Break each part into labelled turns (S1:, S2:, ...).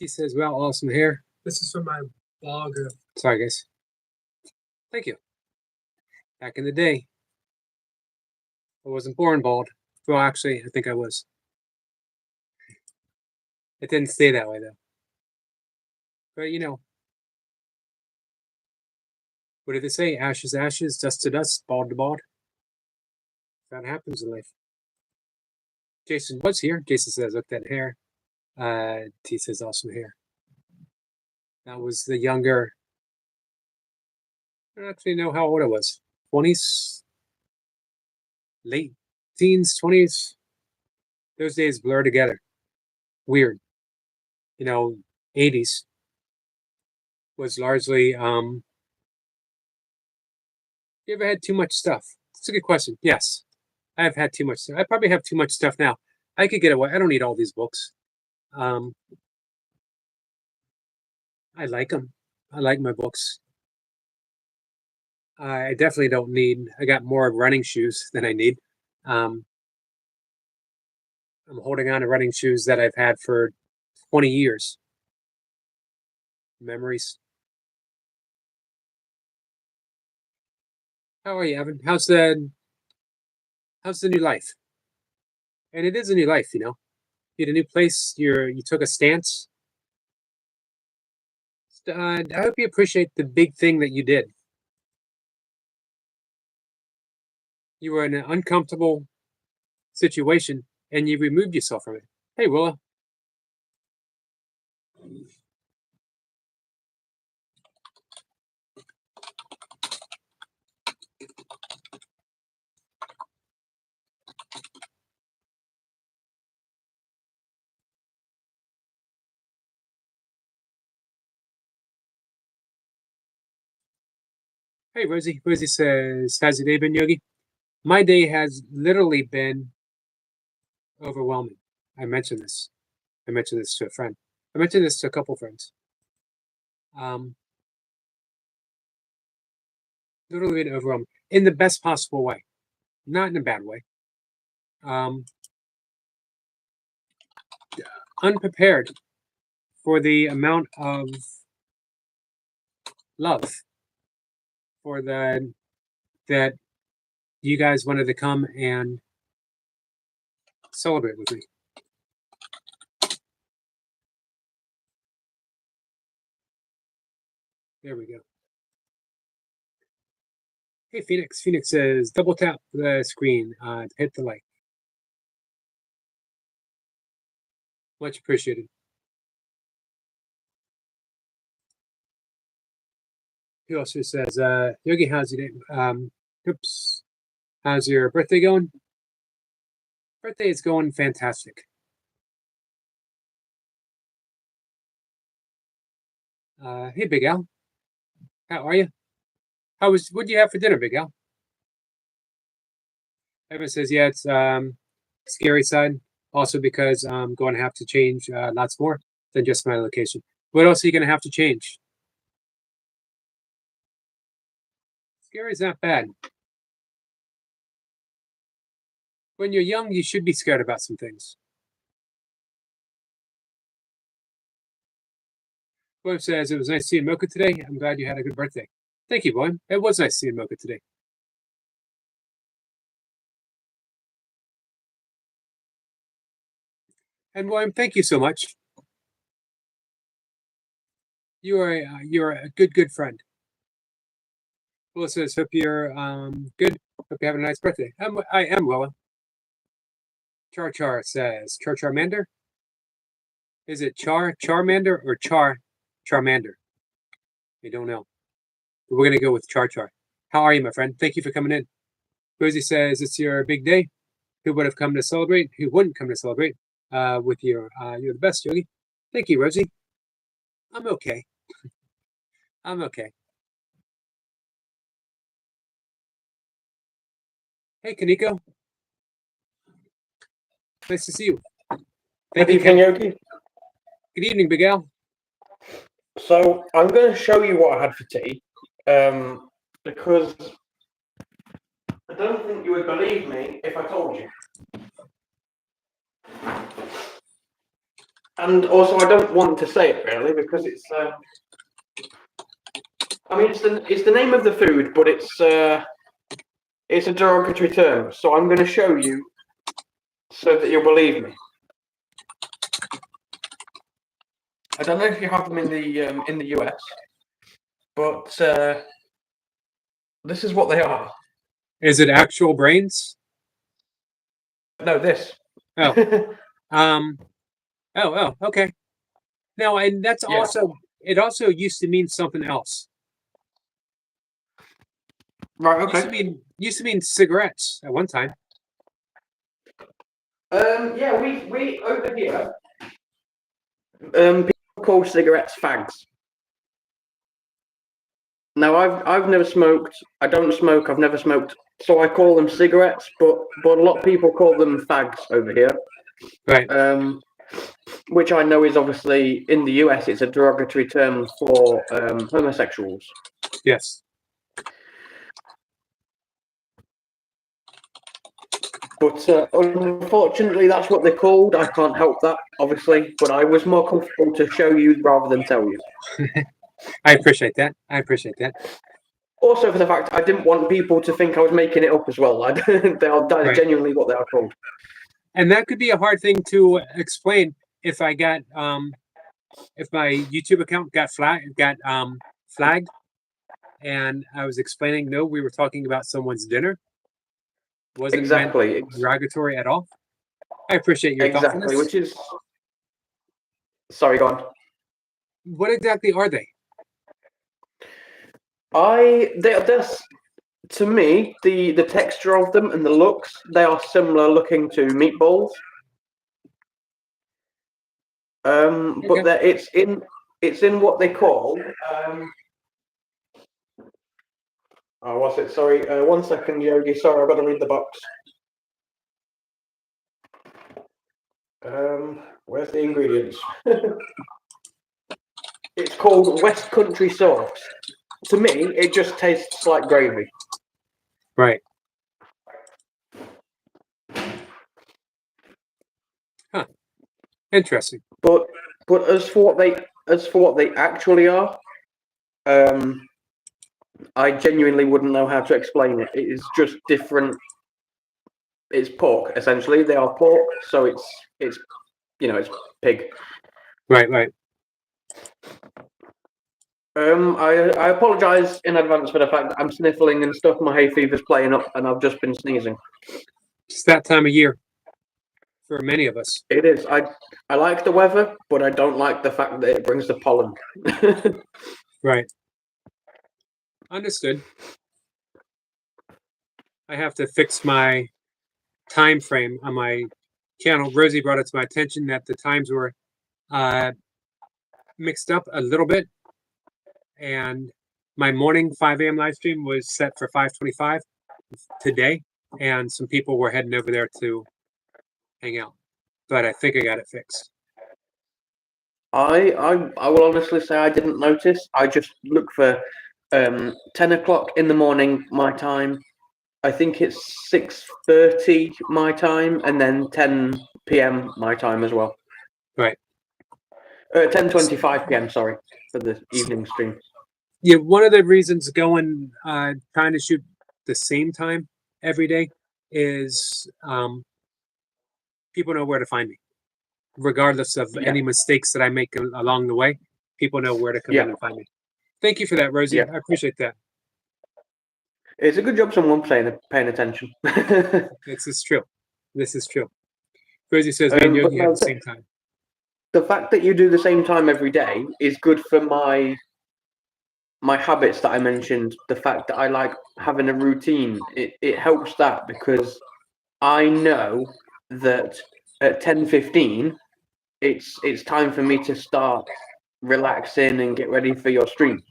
S1: T says, well, awesome hair.
S2: This is from my blog.
S1: Sorry, guys. Thank you. Back in the day, I wasn't born bald. Well, actually, I think I was. It didn't stay that way, though. But, you know, what did they say? Ashes, ashes, dust to dust, bald to bald. That happens in life. Jason was here. Jason says, look at that hair. T says, awesome hair. That was the younger. I don't actually know how old I was. 20s, late teens, 20s. Those days blur together. Weird. You know, 80s was largely, you ever had too much stuff? That's a good question. Yes, I have had too much stuff. I probably have too much stuff now. I could get away. I don't need all these books. I like them. I like my books. I definitely don't need. I got more running shoes than I need. I'm holding on to running shoes that I've had for 20 years. Memories. How are you, Evan? How's the new life? And it is a new life, you know. You had a new place. You took a stance. I hope you appreciate the big thing that you did. You were in an uncomfortable situation, and you removed yourself from it. Hey, Willa. Hey, Rosie. Rosie says, how's your day been, Yogi? My day has literally been overwhelming. I mentioned this. I mentioned this to a friend. I mentioned this to a couple friends. Literally been overwhelming in the best possible way, not in a bad way. Unprepared for the amount of love for that you guys wanted to come and celebrate with me. There we go. Hey, Phoenix. Phoenix says, double tap the screen to hit the like. Much appreciated. He also says, Yogi, how's your day? Oops. How's your birthday going? Birthday is going fantastic. Hey, Big Al. How are you? What do you have for dinner, Big Al? Evan says, yeah, it's scary side. Also because I'm going to have to change lots more than just my location. What else are you going to have to change? Scary is not bad. When you're young, you should be scared about some things. Boy says, it was nice seeing Mocha today. I'm glad you had a good birthday. Thank you, Boy. It was nice seeing Mocha today. And William, thank you so much. You're a good friend. Willa says, hope you're good. Hope you have a nice birthday. I am, Willa. Char says, Charmander? Is it Charmander or Charmander? I don't know. But we're gonna go with Char. How are you, my friend? Thank you for coming in. Rosie says it's your big day. Who would have come to celebrate? Who wouldn't come to celebrate? With you're the best, Yogi. Thank you, Rosie. I'm okay. I'm okay. Hey, Kaneko. Nice to see you.
S3: Good evening, Yogi.
S1: Good evening, Big Al.
S3: So I'm going to show you what I had for tea, because I don't think you would believe me if I told you. And also, I don't want to say it really because it's. I mean, it's the name of the food, but it's a derogatory term. So I'm going to show you so that you'll believe me. I don't know if you have them in the US, but this is what they are.
S1: Is it actual brains?
S3: No, this.
S1: Oh. Okay. Now, and that's
S3: Yeah.
S1: also, it also used to mean something else.
S3: Right.
S1: Used to
S3: Okay.
S1: mean cigarettes at one time.
S3: Yeah, we over here. People call cigarettes fags. Now, I've never smoked. I don't smoke. I've never smoked. So I call them cigarettes, but a lot of people call them fags over here.
S1: Right.
S3: Which I know is obviously in the US, it's a derogatory term for homosexuals.
S1: Yes.
S3: But unfortunately, that's what they're called. I can't help that, obviously. But I was more comfortable to show you rather than tell you.
S1: I appreciate that.
S3: Also, for the fact I didn't want people to think I was making it up as well. That is
S1: Right.
S3: genuinely what they are called.
S1: And that could be a hard thing to explain if I got if my YouTube account got flagged, and I was explaining, no, we were talking about someone's dinner. Wasn't
S3: Exactly.
S1: meant derogatory at all. I appreciate your
S3: Exactly,
S1: thoughtfulness.
S3: which is. Sorry, go on.
S1: What exactly are they?
S3: They're to me, the texture of them and the looks, they are similar looking to meatballs. But it's in what they call. Oh, what's it? Sorry, 1 second, Yogi. Sorry, I've got to read the box. Where's the ingredients? It's called West Country sauce. To me, it just tastes like gravy.
S1: Right. Huh. Interesting.
S3: But as for what they actually are, I genuinely wouldn't know how to explain it. It is just different. It's pork essentially. They are pork, so it's it's pig.
S1: Right.
S3: I apologise in advance for the fact that I'm sniffling and stuff. My hay fever's playing up, and I've just been sneezing.
S1: It's that time of year for many of us.
S3: It is. I like the weather, but I don't like the fact that it brings the pollen.
S1: Right. Understood. I have to fix my time frame on my channel. Rosie brought it to my attention that the times were mixed up a little bit, and my morning 5 a.m. live stream was set for 5:25 today, and some people were heading over there to hang out, but I think I got it fixed.
S3: I will honestly say I didn't notice. I just look for 10 o'clock in the morning my time. I think it's 6:30 my time, and then 10 p.m. my time as well.
S1: Right.
S3: 10:25 p.m. Sorry for the evening stream.
S1: Yeah, one of the reasons going trying to shoot the same time every day is people know where to find me, regardless of any mistakes that I make along the way. People know where to come in and find me. Thank you for that, Rosie. I appreciate that.
S3: It's a good job someone paying attention.
S1: This is true. Rosie says me and Yogi have the same time.
S3: The fact that you do the same time every day is good for my habits that I mentioned. The fact that I like having a routine, it helps that because I know that at 10:15 it's time for me to start relaxing and get ready for your stream.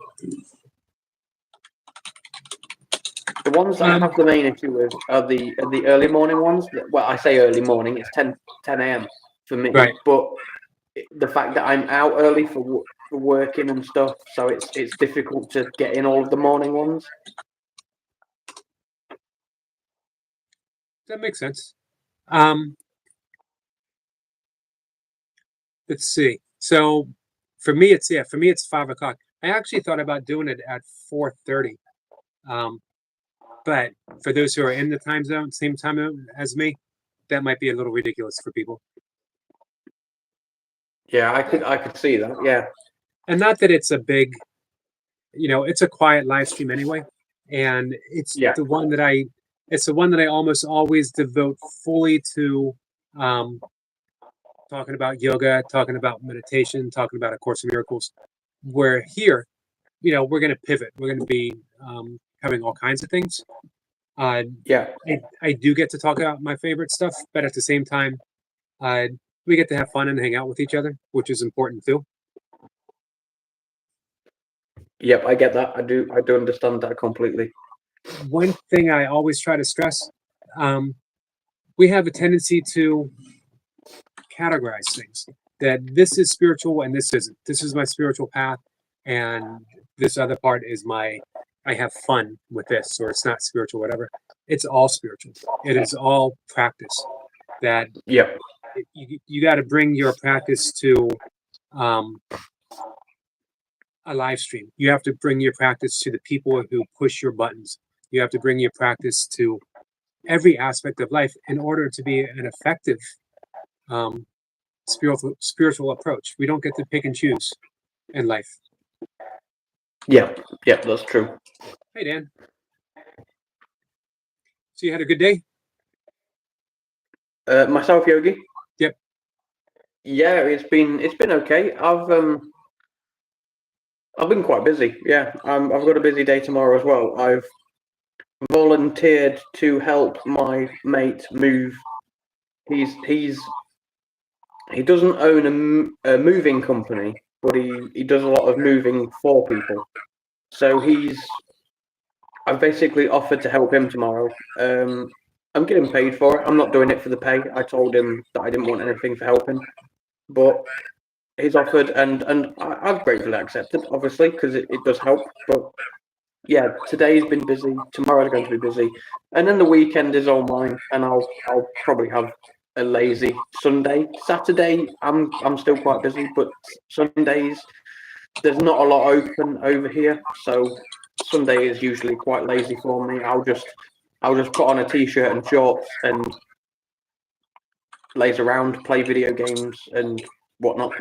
S3: The ones that I have the main issue with are the early morning ones. Well, I say early morning, it's 10 a.m. for me.
S1: Right.
S3: But the fact that I'm out early for working and stuff, so it's difficult to get in all of the morning ones.
S1: That makes sense. Let's see. So for me, it's 5 o'clock. I actually thought about doing it at 4:30. But for those who are in the time zone, same time zone as me, that might be a little ridiculous for people.
S3: Yeah, I could see that. Yeah.
S1: And not that it's a big, it's a quiet live stream anyway. And it's
S3: Yeah.
S1: the one that I almost always devote fully to talking about yoga, talking about meditation, talking about A Course in Miracles. Where here, we're going to pivot. We're going to be having all kinds of things.
S3: Yeah.
S1: I do get to talk about my favorite stuff, but at the same time, we get to have fun and hang out with each other, which is important too.
S3: Yep, I get that. I do understand that completely.
S1: One thing I always try to stress, we have a tendency to categorize things, that this is spiritual and this isn't. This is my spiritual path, and this other part is I have fun with this, or it's not spiritual, whatever. It's all spiritual. It is all practice. That
S3: Yep.
S1: you got to bring your practice to a live stream. You have to bring your practice to the people who push your buttons. You have to bring your practice to every aspect of life in order to be an effective spiritual approach. We don't get to pick and choose in life.
S3: Yeah, that's true.
S1: Hey, Dan. So you had a good day?
S3: Myself, Yogi.
S1: Yep.
S3: Yeah, it's been okay. I've been quite busy. Yeah, I've got a busy day tomorrow as well. I've volunteered to help my mate move. He doesn't own a moving company, but he does a lot of moving for people. So I've basically offered to help him tomorrow. I'm getting paid for it. I'm not doing it for the pay. I told him that I didn't want anything for helping, but he's offered, and I've gratefully accepted, obviously, because it does help. But yeah, today's been busy. Tomorrow's going to be busy, and then the weekend is all mine. And I'll probably have a lazy Sunday. Saturday, I'm still quite busy, but Sundays there's not a lot open over here, so Sunday is usually quite lazy for me. I'll just put on a t-shirt and shorts and laze around, play video games and whatnot.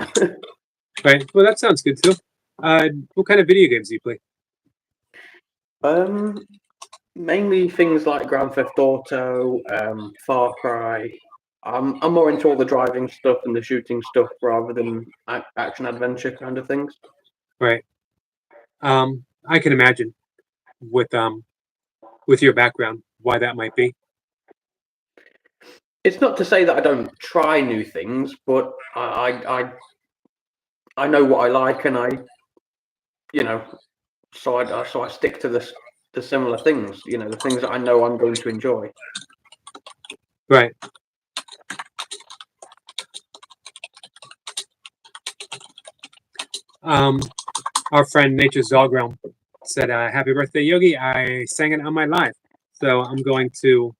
S1: Right. Well, that sounds good too. What kind of video games do you play?
S3: Mainly things like Grand Theft Auto, Far Cry. I'm more into all the driving stuff and the shooting stuff rather than action adventure kind of things.
S1: Right. I can imagine with your background why that might be.
S3: It's not to say that I don't try new things, but I know what I like, and so I stick to the similar things, the things that I know I'm going to enjoy.
S1: Right. Our friend Nature's Dog Realm said, "Happy birthday, Yogi! I sang it on my live, so I'm going to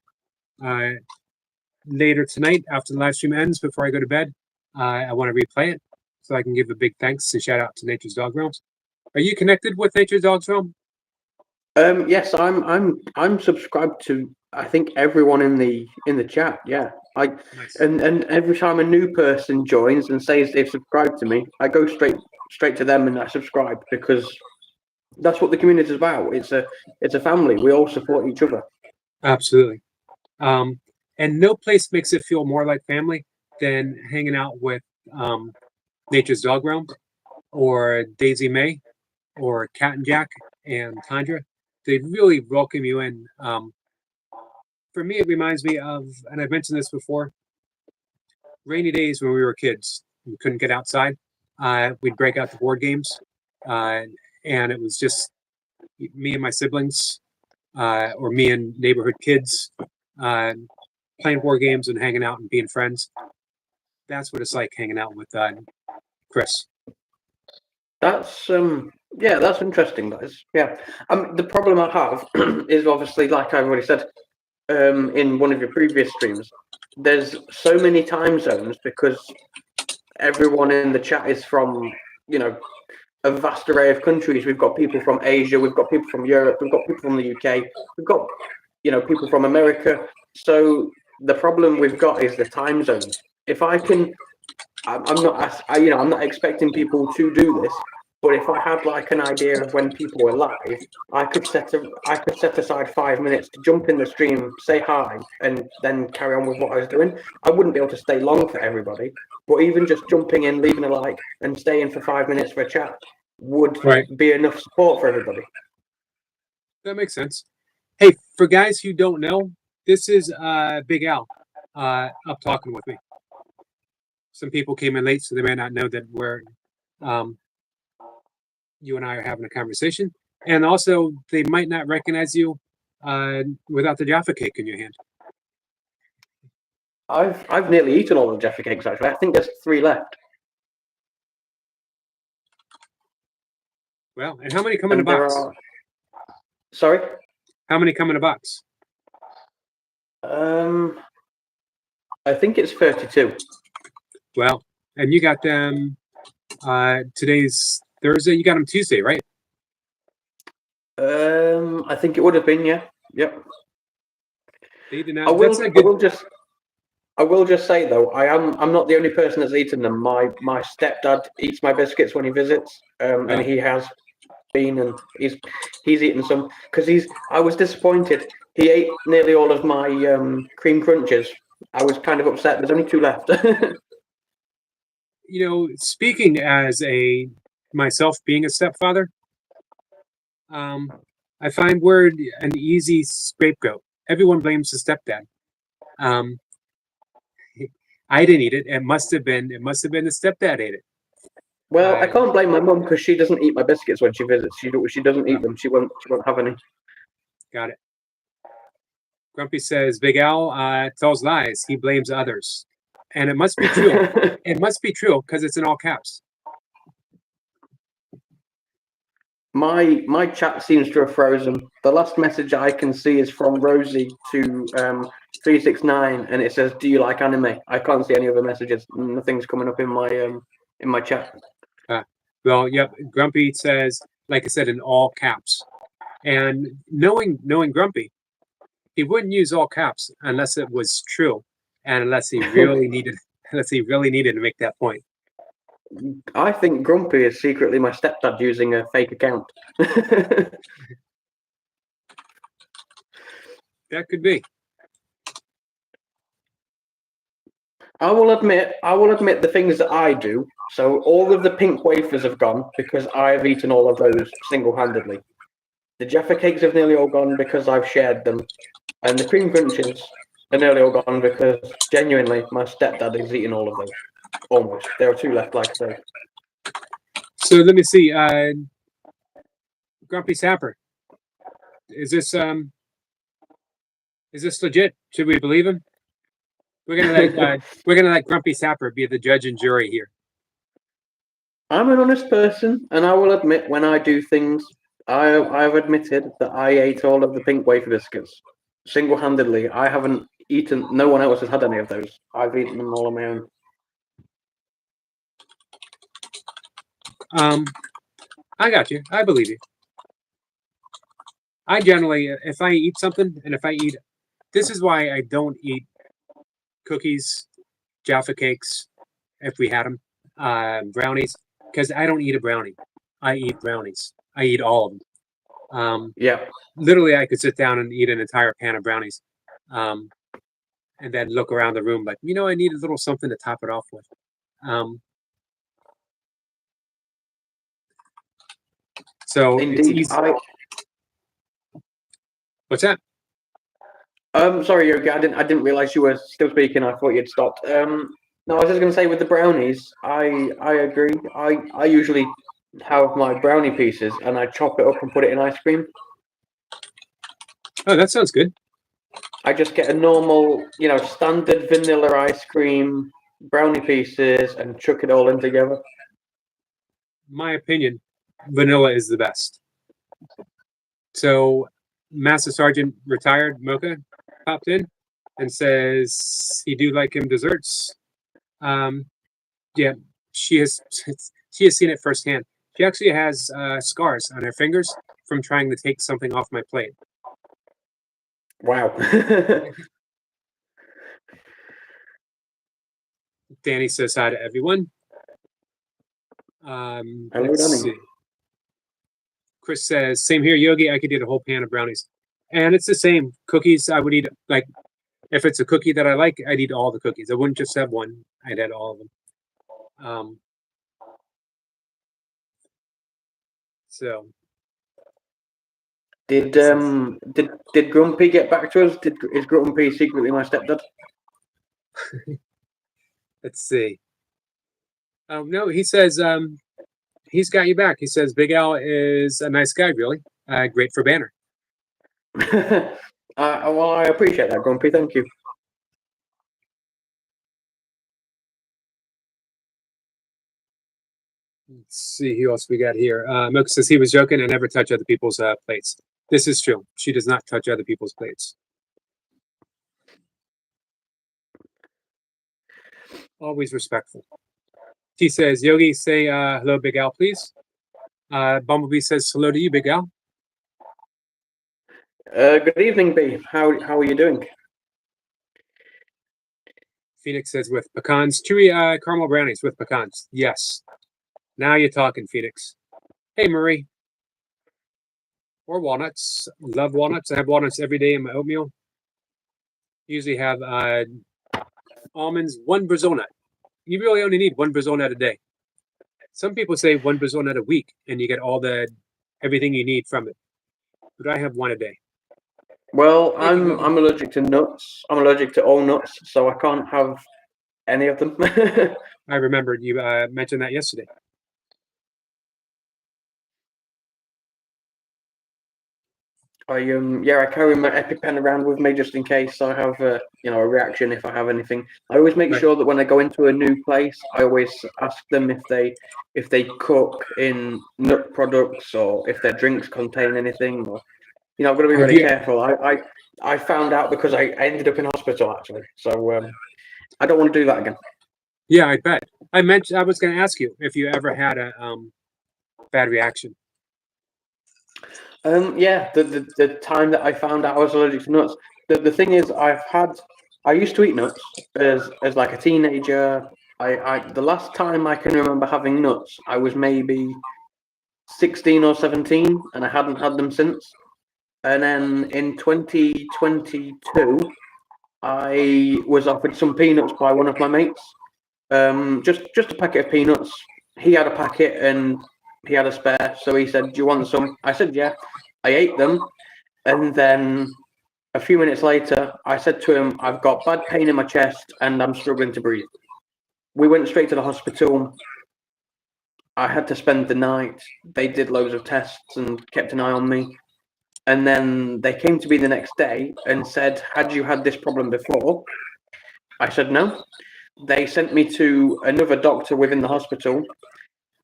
S1: later tonight after the live stream ends, before I go to bed, I want to replay it so I can give a big thanks and shout out to Nature's Dog Realms. Are you connected with Nature's Dog Realm?
S3: Yes, I'm subscribed to, I think, everyone in the chat. Yeah,
S1: Nice.
S3: and every time a new person joins and says they've subscribed to me, I go straight to them and I subscribe, because that's what the community is about. It's a family. We all support each other.
S1: Absolutely. And no place makes it feel more like family than hanging out with Nature's Dog Realm or Daisy May or Cat and Jack and Tundra. They really welcome you in. For me, it reminds me of, and I've mentioned this before, rainy days when we were kids. We couldn't get outside. We'd break out the board games, and it was just me and my siblings, or me and neighborhood kids, playing board games and hanging out and being friends. That's what it's like hanging out with Chris.
S3: That's that's interesting, guys. Yeah, the problem I have is, obviously, like I've already said in one of your previous streams, there's so many time zones, because everyone in the chat is from, you know, a vast array of countries. We've got people from Asia, we've got people from Europe, we've got people from the UK, we've got, you know, people from America. So the problem we've got is the time zones. If I can, I'm not, you know, I'm not expecting people to do this, but if I had like an idea of when people were live, I could set aside 5 minutes to jump in the stream, say hi, and then carry on with what I was doing. I wouldn't be able to stay long for everybody, but even just jumping in, leaving a like, and staying for 5 minutes for a chat would be enough support for everybody.
S1: That makes sense. Hey, for guys who don't know, this is Big Al up talking with me. Some people came in late, so they may not know that we're you and I are having a conversation, and also they might not recognize you without the Jaffa cake in your hand.
S3: I've nearly eaten all the Jaffa cakes actually. I think there's 3 left.
S1: Well, and how many come in a box?
S3: Sorry?
S1: How many come in a box?
S3: I think it's 32.
S1: Well, and you got them. Today's Thursday. You got them Tuesday, right?
S3: I think it would have been, yeah. Yep.
S1: They did not.
S3: I will just say though, I'm not the only person that's eaten them. My stepdad eats my biscuits when he visits, and he has been, and he's eaten some because I was disappointed. He ate nearly all of my cream crunches. I was kind of upset. There's only 2 left.
S1: You know, speaking as myself being a stepfather, I find we're an easy scapegoat. Everyone blames the stepdad. I didn't eat it. It must have been the stepdad ate it.
S3: Well, I can't blame my mum because she doesn't eat my biscuits when she visits. She doesn't eat them. She won't have any. Got
S1: it. Grumpy says Big Al tells lies. He blames others, and it must be true. It must be true because it's in all caps.
S3: My chat seems to have frozen. The last message I can see is from Rosie to 369, and it says, "Do you like anime?" I can't see any other messages. Nothing's coming up in my chat.
S1: Well, yep. Grumpy says, like I said, in all caps. And knowing Grumpy, he wouldn't use all caps unless it was true, and unless he really needed to make that point.
S3: I think Grumpy is secretly my stepdad using a fake account.
S1: That could be.
S3: I will admit the things that I do. So all of the pink wafers have gone because I've eaten all of those single-handedly. The Jaffa cakes have nearly all gone because I've shared them. And the cream crunches are nearly all gone because genuinely my stepdad has eaten all of those. Almost. There are 2 left, like I say.
S1: So let me see. Grumpy Sapper. Is this legit? Should we believe him? We're gonna let Grumpy Sapper be the judge and jury here.
S3: I'm an honest person, and I will admit when I do things. I've admitted that I ate all of the pink wafer biscuits single-handedly. I haven't eaten. No one else has had any of those. I've eaten them all on my own.
S1: I got you. I believe you. I generally, if I eat something, and if I eat, this is why I don't eat cookies, Jaffa cakes, if we had them, brownies, because I don't eat a brownie. I eat brownies. I eat all of them.
S3: Yeah.
S1: Literally, I could sit down and eat an entire pan of brownies, and then look around the room like, you know, I need a little something to top it off with. So
S3: indeed,
S1: it's easy. What's that?
S3: Sorry, Yogi, I didn't realize you were still speaking. I thought you'd stopped. No, I was just going to say with the brownies, I agree. I usually have my brownie pieces and I chop it up and put it in ice cream.
S1: Oh, that sounds good.
S3: I just get a normal, you know, standard vanilla ice cream, brownie pieces, and chuck it all in together.
S1: My opinion, vanilla is the best. So, Master Sergeant retired Mocha popped in and says he do like him desserts. Yeah, she has seen it firsthand. She actually has scars on her fingers from trying to take something off my plate.
S3: Wow.
S1: Danny says hi to everyone.
S3: Hello,
S1: Let's
S3: Danny.
S1: see. Chris says, same here, Yogi. I could eat a whole pan of brownies. And it's the same. Cookies, I would eat, like, if it's a cookie that I like, I'd eat all the cookies. I wouldn't just have one. I'd eat all of them. So
S3: Did Grumpy get back to us? Is Grumpy secretly my stepdad?
S1: let's see. No, he says he's got you back. He says Big Al is a nice guy, really. Great for Banner.
S3: Well, I appreciate that, Grumpy. Thank you.
S1: Let's see who else we got here. Milk says he was joking and never touch other people's plates. This is true. She does not touch other people's plates. Always respectful. He says, Yogi, say hello, Big Al, please. Bumblebee says hello to you, Big Al.
S3: Good evening, B. How are you doing?
S1: Phoenix says with pecans. Chewy caramel brownies with pecans. Yes. Now you're talking, Phoenix. Hey, Marie. Or walnuts. Love walnuts. I have walnuts every day in my oatmeal. Usually have almonds, one Brazil nut. You really only need one Brazil nut a day. Some people say one Brazil nut a week, and you get everything you need from it. But I have one a day.
S3: Well, I'm allergic to nuts. I'm allergic to all nuts, so I can't have any of them.
S1: I remembered you mentioned that yesterday.
S3: I carry my EpiPen around with me just in case I have a reaction if I have anything. I always make sure that when I go into a new place, I always ask them if they cook in nut products or if their drinks contain anything. Or I've got to be really careful. I found out because I ended up in hospital actually, so I don't want to do that again.
S1: Yeah, I bet. I was going to ask you if you ever had a bad reaction.
S3: Yeah, the time that I found out I was allergic to nuts. The thing is, I used to eat nuts as like a teenager. The last time I can remember having nuts, I was maybe 16 or 17, and I hadn't had them since. And then in 2022, I was offered some peanuts by one of my mates. Just a packet of peanuts. He had a packet and he had a spare, so he said, "Do you want some?" I said, "Yeah." I ate them, and then a few minutes later, I said to him, "I've got bad pain in my chest and I'm struggling to breathe." We went straight to the hospital. I had to spend the night. They did loads of tests and kept an eye on me. And then they came to me the next day and said, "Had you had this problem before?" I said, "No." They sent me to another doctor within the hospital.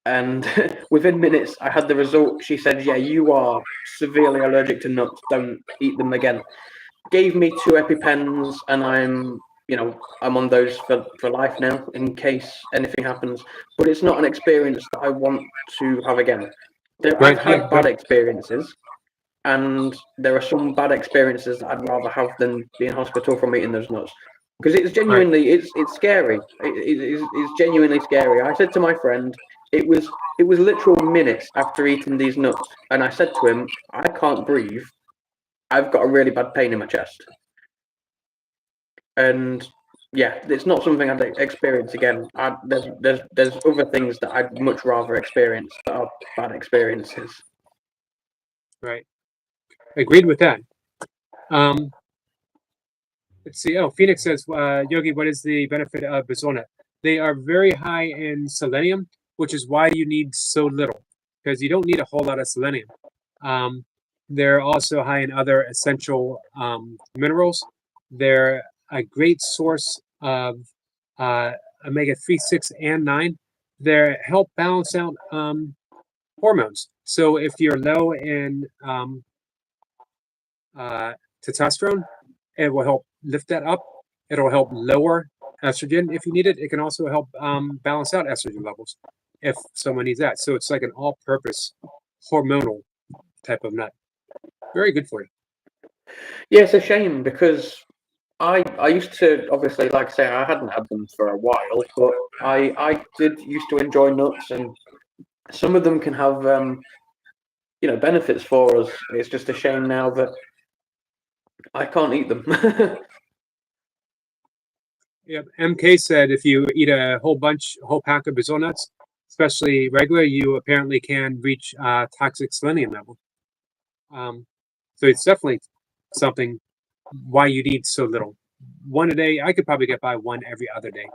S3: And within minutes, I had the result. She said, "Yeah, you are severely allergic to nuts. Don't eat them again." Gave me 2 EpiPens, and I'm on those for life now in case anything happens. But it's not an experience that I want to have again. I've had bad experiences, and there are some bad experiences that I'd rather have than be in hospital from eating those nuts. Because it's genuinely, it's scary. It's genuinely scary. I said to my friend, it was literal minutes after eating these nuts, and I said to him, "I can't breathe. I've got a really bad pain in my chest." And yeah, it's not something I'd experience again. There's other things that I'd much rather experience that are bad experiences.
S1: Right. Agreed with that. Let's see. Oh, Phoenix says, Yogi, what is the benefit of Bizona? They are very high in selenium, which is why you need so little, because you don't need a whole lot of selenium. They're also high in other essential minerals. They're a great source of omega-3, 6, and 9. They help balance out hormones. So if you're low in testosterone, it will help lift that up. It'll help lower estrogen if you need it. It can also help balance out estrogen levels if someone needs that. So it's like an all-purpose hormonal type of nut. Very good for you.
S3: Yeah, it's a shame because I used to, obviously, like I say, I hadn't had them for a while, but I did used to enjoy nuts, and some of them can have benefits for us. It's just a shame now that I can't eat them.
S1: Yeah, MK said if you eat a whole pack of Brazil nuts, especially regular, you apparently can reach toxic selenium level. So it's definitely something why you'd eat so little. One a day, I could probably get by one every other day.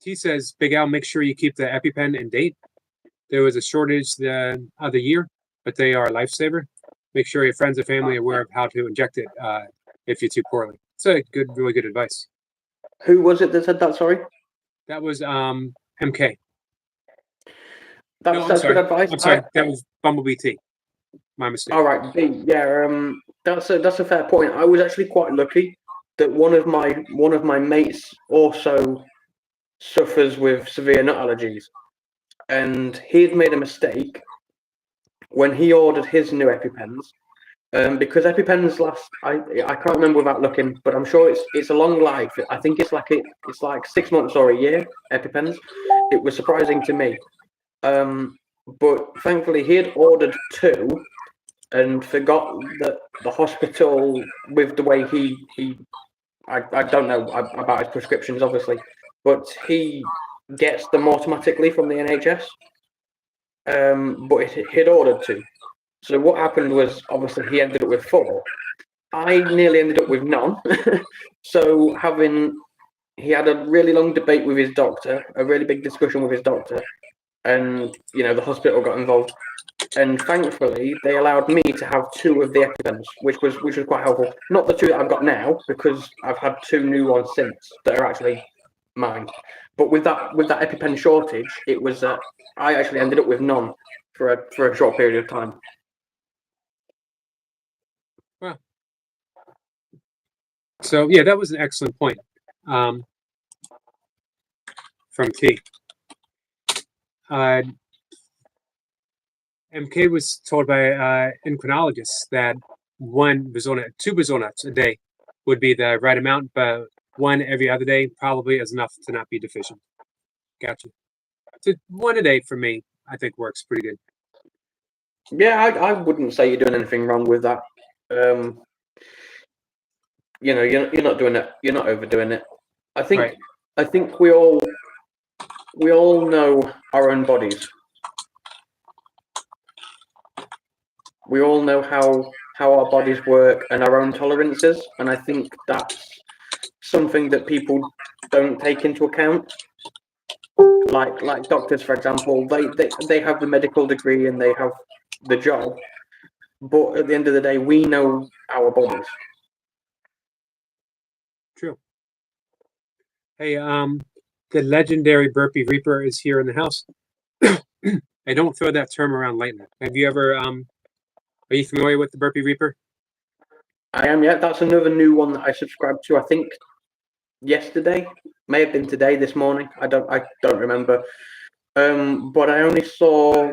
S1: T says, Big Al, make sure you keep the EpiPen in date. There was a shortage the other year, but they are a lifesaver. Make sure your friends and family are aware of how to inject it if you're too poorly. It's a really good advice.
S3: Who was it that said that? Sorry,
S1: that was MK.
S3: That's good advice.
S1: I'm sorry, that was Bumblebee T. My mistake.
S3: All right, B. Yeah, that's a fair point. I was actually quite lucky that one of my mates also suffers with severe nut allergies, and he had made a mistake when he ordered his new EpiPens. Because EpiPens last, I can't remember without looking, but I'm sure it's a long life. I think it's like 6 months or a year. EpiPens. It was surprising to me, but thankfully he had ordered 2, and forgot that the hospital, with the way I don't know about his prescriptions, obviously, but he gets them automatically from the NHS. But he'd ordered 2. So what happened was, obviously, he ended up with 4. I nearly ended up with none. So he had a really long debate with his doctor, a really big discussion with his doctor, and the hospital got involved. And thankfully, they allowed me to have 2 of the EpiPens, which was quite helpful. Not the 2 that I've got now, because I've had 2 new ones since that are actually mine. But with that EpiPen shortage, it was I actually ended up with none for a short period of time.
S1: Wow. So yeah, that was an excellent point from T. MK was told by endocrinologists that 2 Brazil nuts a day would be the right amount, but 1 every other day probably is enough to not be deficient. Gotcha. So 1 a day for me, I think works pretty good.
S3: Yeah, I wouldn't say you're doing anything wrong with that. You're not doing it. You're not overdoing it. I think we all know our own bodies. We all know how our bodies work and our own tolerances, and I think that's something that people don't take into account. Like doctors, for example, they have the medical degree and they have the job, but at the end of the day, we know our bodies.
S1: True. Hey, the legendary Burpee Reaper is here in the house. I don't throw that term around lightly. Have you ever are you familiar with the Burpee Reaper?
S3: I am, yeah. That's another new one that I subscribed to. I think yesterday, may have been today, this morning. I don't remember. But I only saw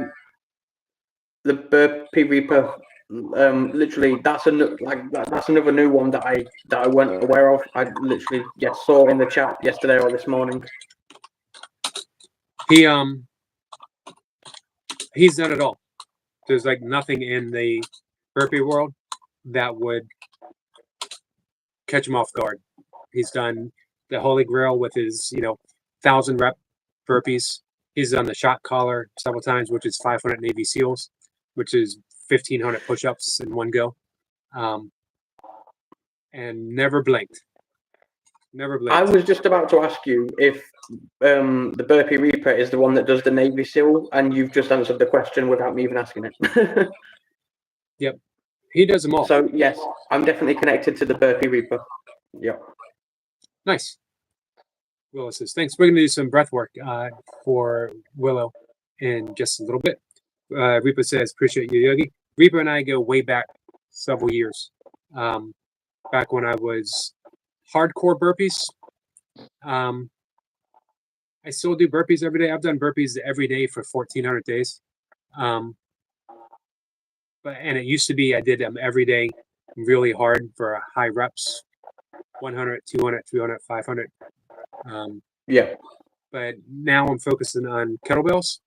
S3: the Burpee Reaper. Literally, that's another new one that I weren't aware of. I literally saw in the chat yesterday or this morning.
S1: He's done it all. There's like nothing in the burpee world that would catch him off guard. He's done the Holy Grail with his 1,000 rep burpees. He's done the shot collar several times, which is 500 Navy SEALs, which is 1,500 push-ups in one go, and never blinked. Never blinked.
S3: I was just about to ask you if the Burpee Reaper is the one that does the Navy SEAL, and you've just answered the question without me even asking it.
S1: Yep, he does them all.
S3: So yes, I'm definitely connected to the Burpee Reaper. Yep.
S1: Nice. Willow says, thanks. We're going to do some breath work for Willow in just a little bit. Reaper says, appreciate you, Yogi. Reaper and I go way back several years. Back when I was hardcore burpees. I still do burpees every day. I've done burpees every day for 1,400 days. And it used to be I did them every day, really hard for high reps, 100, 200, 300, 500.
S3: Yeah.
S1: But now I'm focusing on kettlebells.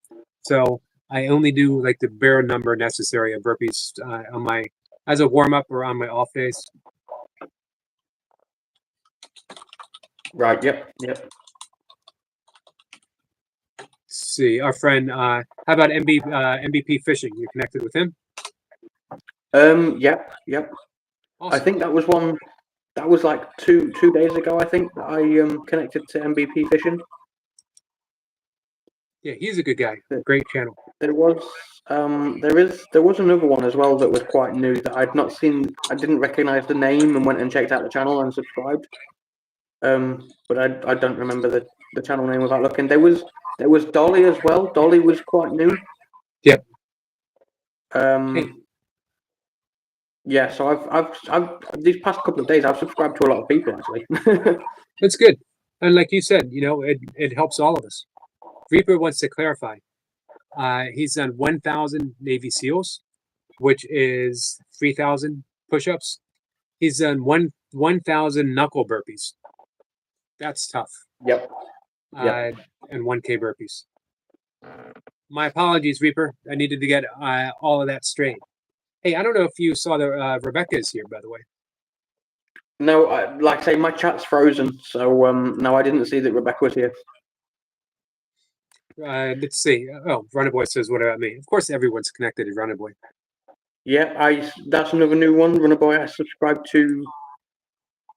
S1: So I only do like the bare number necessary of burpees on my as a warm up or on my off days.
S3: Right. Yep. Yep.
S1: See, our friend, how about MVP Fishing? You connected with him?
S3: Yep. Yep.
S1: Awesome.
S3: I think that was one. That was like two days ago. I think that I connected to MVP Fishing.
S1: Yeah, he's a good guy. Great channel.
S3: There was another one as well that was quite new that I'd not seen. I didn't recognize the name and went and checked out the channel and subscribed. But I don't remember the channel name without looking. There was Dolly as well. Dolly was quite new.
S1: Yep.
S3: Hey. Yeah, so I've these past couple of days I've subscribed to a lot of people actually.
S1: That's good. And like you said, it helps all of us. Reaper wants to clarify. He's done 1,000 Navy SEALs, which is 3,000 push-ups. He's done 1,000 knuckle burpees. That's tough.
S3: Yep.
S1: And 1K burpees. My apologies, Reaper. I needed to get all of that straight. Hey, I don't know if you saw that Rebecca is here, by the way.
S3: No, like I say, my chat's frozen, so no, I didn't see that Rebecca was here.
S1: Let's see. Oh, Runnerboy says, "What about me?" Of course, everyone's connected to Runnerboy.
S3: Yeah, that's another new one. Runnerboy, I subscribed to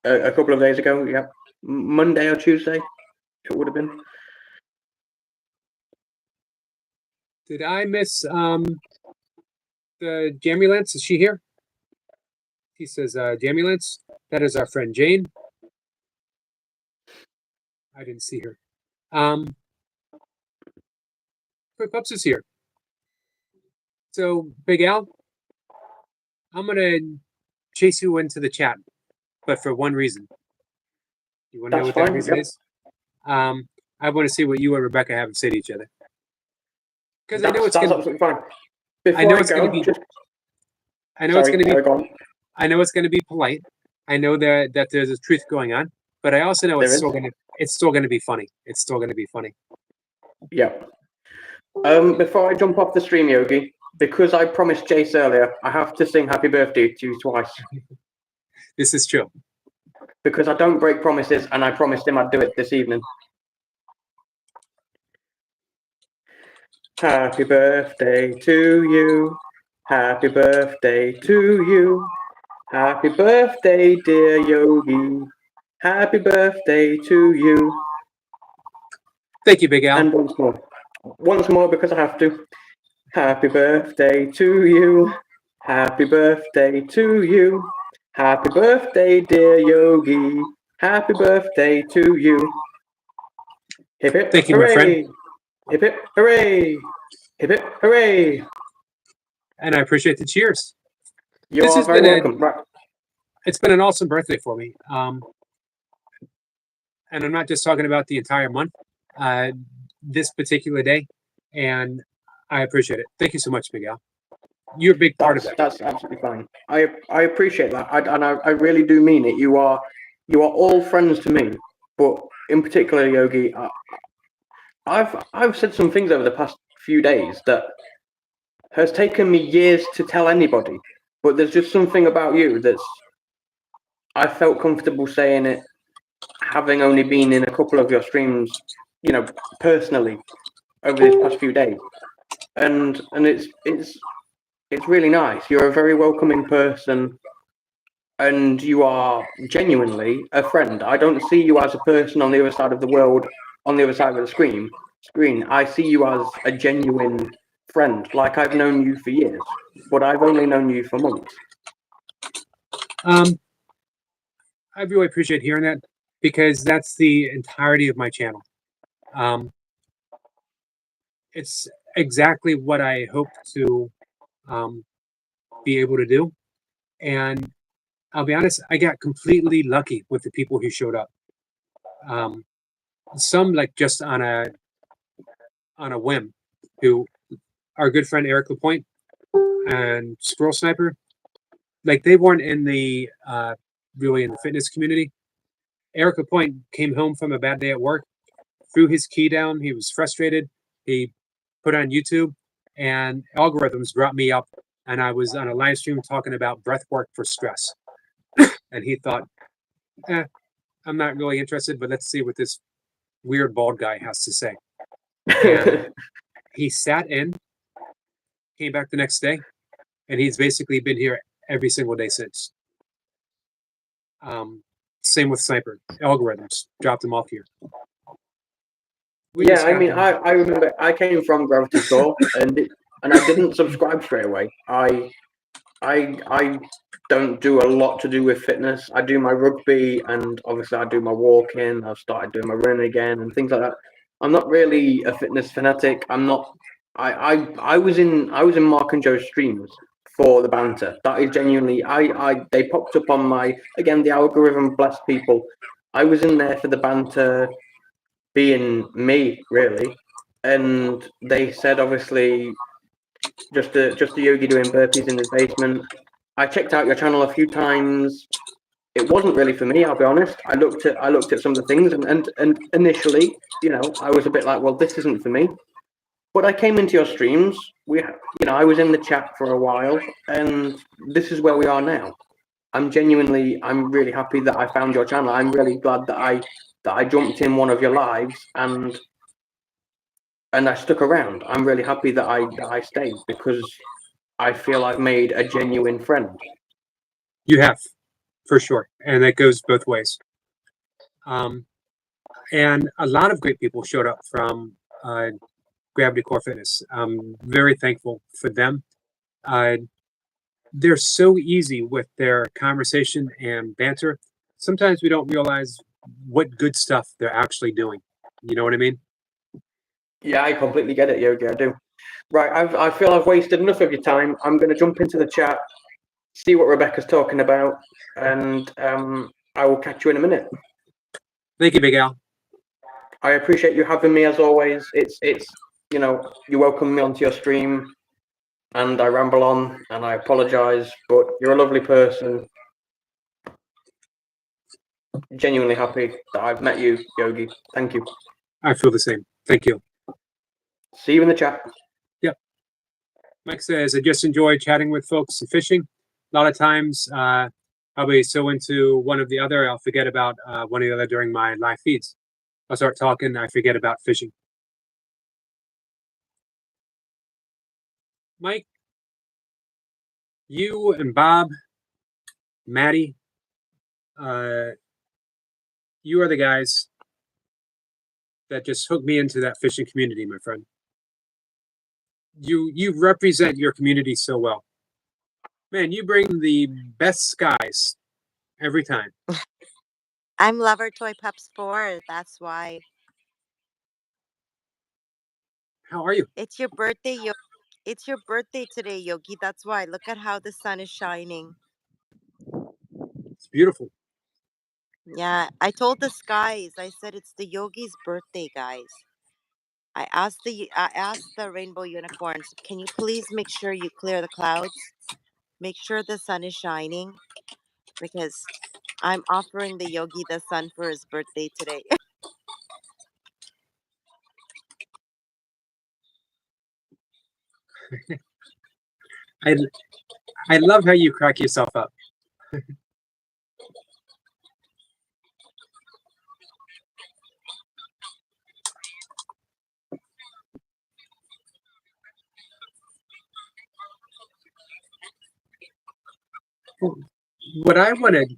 S3: a couple of days ago. Yep, Monday or Tuesday, it would have been.
S1: Did I miss the Jammy Lance? Is she here? He says, Jammy Lance. That is our friend Jane. I didn't see her. Quick Pups is here. So, Big Al, I'm going to chase you into the chat, but for one reason. You want to know what that reason is? I want to see what you and Rebecca have to say to each other. Because I know it's going to be fine. I know it's going to be. I know it's going to be. I know it's going to be polite. I know that there's a truth going on, but I also know it's still going to be funny. It's still going to be funny.
S3: Yeah. Before I jump off the stream, Yogi, because I promised Jace earlier, I have to sing happy birthday to you twice.
S1: This is true.
S3: Because I don't break promises, and I promised him I'd do it this evening. Happy birthday to you. Happy birthday to you. Happy birthday, dear Yogi. Happy birthday to you.
S1: Thank you, Big Al.
S3: And once more. Once more because I have to. Happy birthday to you. Happy birthday to you. Happy birthday, dear Yogi. Happy birthday to you. Hip hip,
S1: thank you,
S3: hooray.
S1: My friend.
S3: Hip hip, hooray. Hip hip, hooray.
S1: And I appreciate the cheers.
S3: You are very welcome.
S1: It's been an awesome birthday for me. And I'm not just talking about the entire month, this particular day. And I appreciate it. Thank you so much, Miguel. You're a big part of that.
S3: That's absolutely fine. I appreciate that. I really do mean it. You are all friends to me, but in particular, Yogi, I've said some things over the past few days that has taken me years to tell anybody, but there's just something about you that's I felt comfortable saying it, having only been in a couple of your streams, personally over these past few days, and it's really nice. You're a very welcoming person, and you are genuinely a friend. I don't see you as a person on the other side of the world, on the other side of the screen. I see you as a genuine friend. Like I've known you for years, but I've only known you for months.
S1: I really appreciate hearing that because that's the entirety of my channel. It's exactly what I hope to be able to do. And I'll be honest, I got completely lucky with the people who showed up. Some like just on a whim, who our good friend Eric Lapointe and Squirrel Sniper, like they weren't in the really in the fitness community. Eric Lapointe came home from a bad day at work, threw his key down. He was frustrated. He put on YouTube, and algorithms brought me up, and I was on a live stream talking about breath work for stress. And he thought, I'm not really interested, but let's see what this weird bald guy has to say. And he sat in, came back the next day, and he's basically been here every single day since. Same with Sniper. Algorithms dropped him off here.
S3: Yeah, I mean, I remember I came from Gravity Core and I didn't subscribe straight away. I don't do a lot to do with fitness. I do my rugby and obviously I do my walking. I've started doing my running again and things like that. I'm not really a fitness fanatic. I'm not. I was in Mark and Joe's streams for the banter. That is genuinely. They popped up on my, again, the algorithm blessed people. I was in there for the banter, being me really, and they said obviously just a yogi doing burpees in his basement. I checked out your channel a few times. It wasn't really for me, I'll be honest. I looked at some of the things and initially, I was a bit like, well, this isn't for me. But I came into your streams. I was in the chat for a while, and this is where we are now. I'm really happy that I found your channel. I'm really glad that I jumped in one of your lives and I stuck around. I'm really happy that I stayed because I feel I've made a genuine friend.
S1: You have, for sure, and that goes both ways. And a lot of great people showed up from Gravity Core Fitness. I'm very thankful for them. They're so easy with their conversation and banter. Sometimes we don't realize what good stuff they're actually doing. You know what I mean?
S3: Yeah, I completely get it, Yogi. I do. Right, I feel I've wasted enough of your time. I'm going to jump into the chat, see what Rebecca's talking about, and I will catch you in a minute.
S1: Thank you, Big Al.
S3: I appreciate you having me as always. It's you welcome me onto your stream, and I ramble on, and I apologize, but you're a lovely person. Genuinely happy that I've met you, Yogi. Thank you.
S1: I feel the same. Thank you.
S3: See you in the chat.
S1: Yep. Mike says, I just enjoy chatting with folks and fishing. A lot of times, I'll be so into one or the other, I'll forget about one or the other during my live feeds. I'll start talking, I forget about fishing. Mike, you and Bob, Maddie, you are the guys that just hooked me into that fishing community, my friend. You represent your community so well. Man, you bring the best skies every time.
S4: I'm Lover Toy Pups 4. That's why.
S1: How are you?
S4: It's your birthday, It's your birthday today, Yogi. That's why. Look at how the sun is shining.
S1: It's beautiful.
S4: Yeah, I told the skies. I said it's the Yogi's birthday, guys. I asked the rainbow unicorns, can you please make sure you clear the clouds? Make sure the sun is shining because I'm offering the Yogi the sun for his birthday today.
S1: I love how you crack yourself up. What I wanted.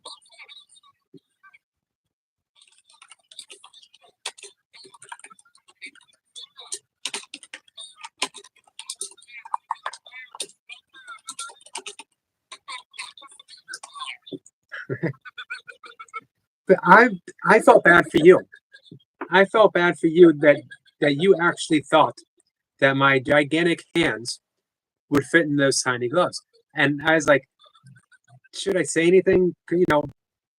S1: But I felt bad for you. I felt bad for you that you actually thought that my gigantic hands would fit in those tiny gloves. And I was like, should I say anything? You know,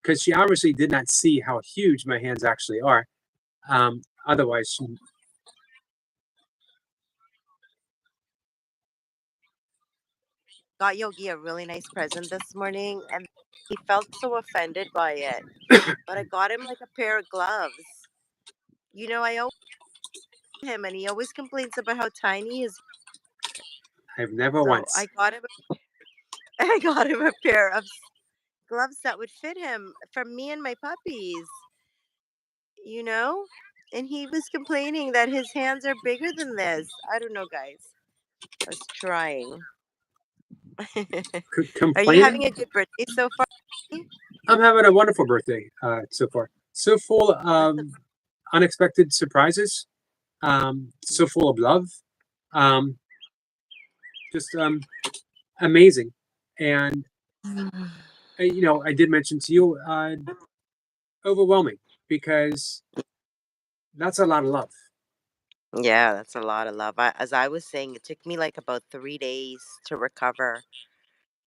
S1: because she obviously did not see how huge my hands actually are. Otherwise, she
S4: got Yogi a really nice present this morning, and he felt so offended by it. But I got him like a pair of gloves. You know, I owe him, and he always complains about how tiny his.
S1: I've never
S4: So
S1: once.
S4: I got him. I got him a pair of gloves that would fit him from me and my puppies. You know, and he was complaining that his hands are bigger than this. I don't know, guys. I was trying. Are you having
S1: Complaining?
S4: a good birthday so far?
S1: I'm having a wonderful birthday so far. So full of unexpected surprises. So full of love. Um, just amazing. And you know, I did mention to you, overwhelming because that's a lot of love.
S4: Yeah, that's a lot of love. As I was saying, it took me like about 3 days to recover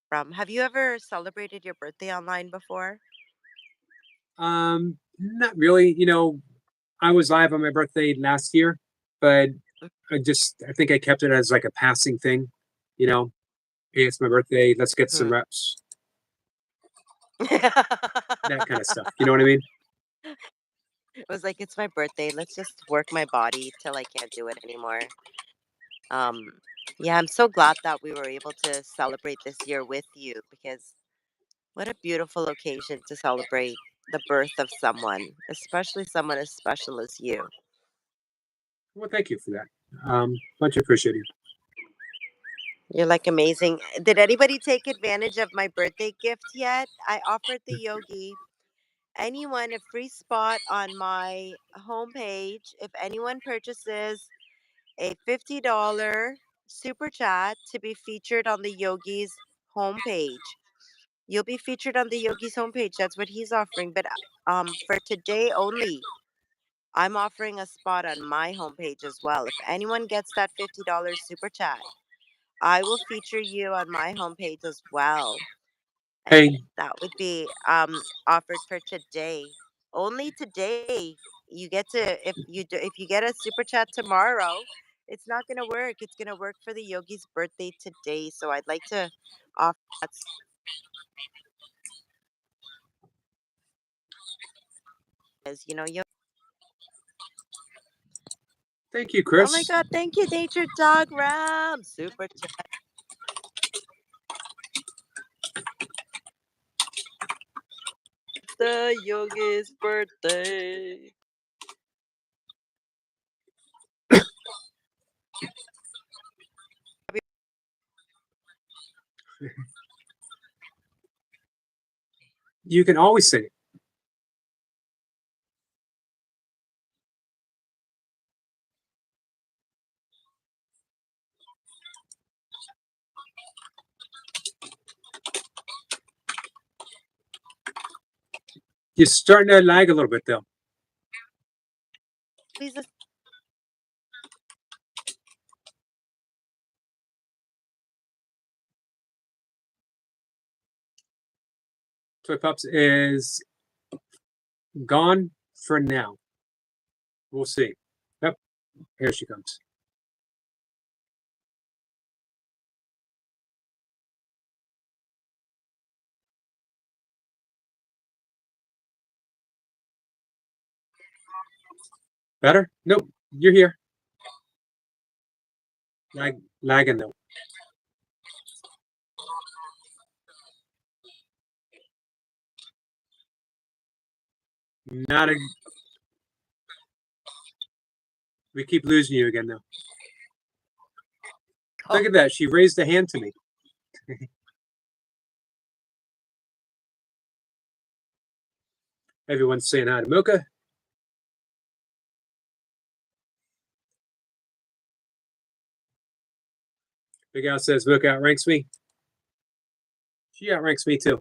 S4: from. Have you ever celebrated your birthday online before?
S1: Not really. You know, I was live on my birthday last year, but I think I kept it as like a passing thing. You know, hey, it's my birthday. Let's get some
S4: Mhm.
S1: reps. That kind of stuff. You know what I mean?
S4: It was like it's my birthday. Let's just work my body till I can't do it anymore. Um, yeah, I'm so glad that we were able to celebrate this year with you because what a beautiful occasion to celebrate the birth of someone, especially someone as special as you.
S1: Well, thank you for that. Much appreciated.
S4: You're like amazing. Did anybody take advantage of my birthday gift yet? I offered the yogi anyone a free spot on my homepage if anyone purchases a $50 super chat to be featured on the yogi's homepage. You'll be featured on the yogi's homepage. That's what he's offering. But for today only, I'm offering a spot on my homepage as well. If anyone gets that $50 super chat, I will feature you on my homepage as well. And
S1: Hey,
S4: that would be offered for today. Only today. You get to if you get a super chat tomorrow, it's not gonna work. It's gonna work for the yogi's birthday today. So I'd like to offer that as
S1: thank you,
S4: oh my
S1: Chris.
S4: god, thank you, Nature Dog Ram. Super chat. It's the yogi's birthday.
S1: You can always sing it. You're starting to lag a little bit though.
S4: Please
S1: Toy Pups is gone for now. We'll see. Yep, here she comes. Better? Nope. You're here. Lagging though. Not a. We keep losing you again though. Look at that. She raised a hand to me. Everyone's saying hi to Mocha. Big Al says Mocha outranks me. She outranks me too.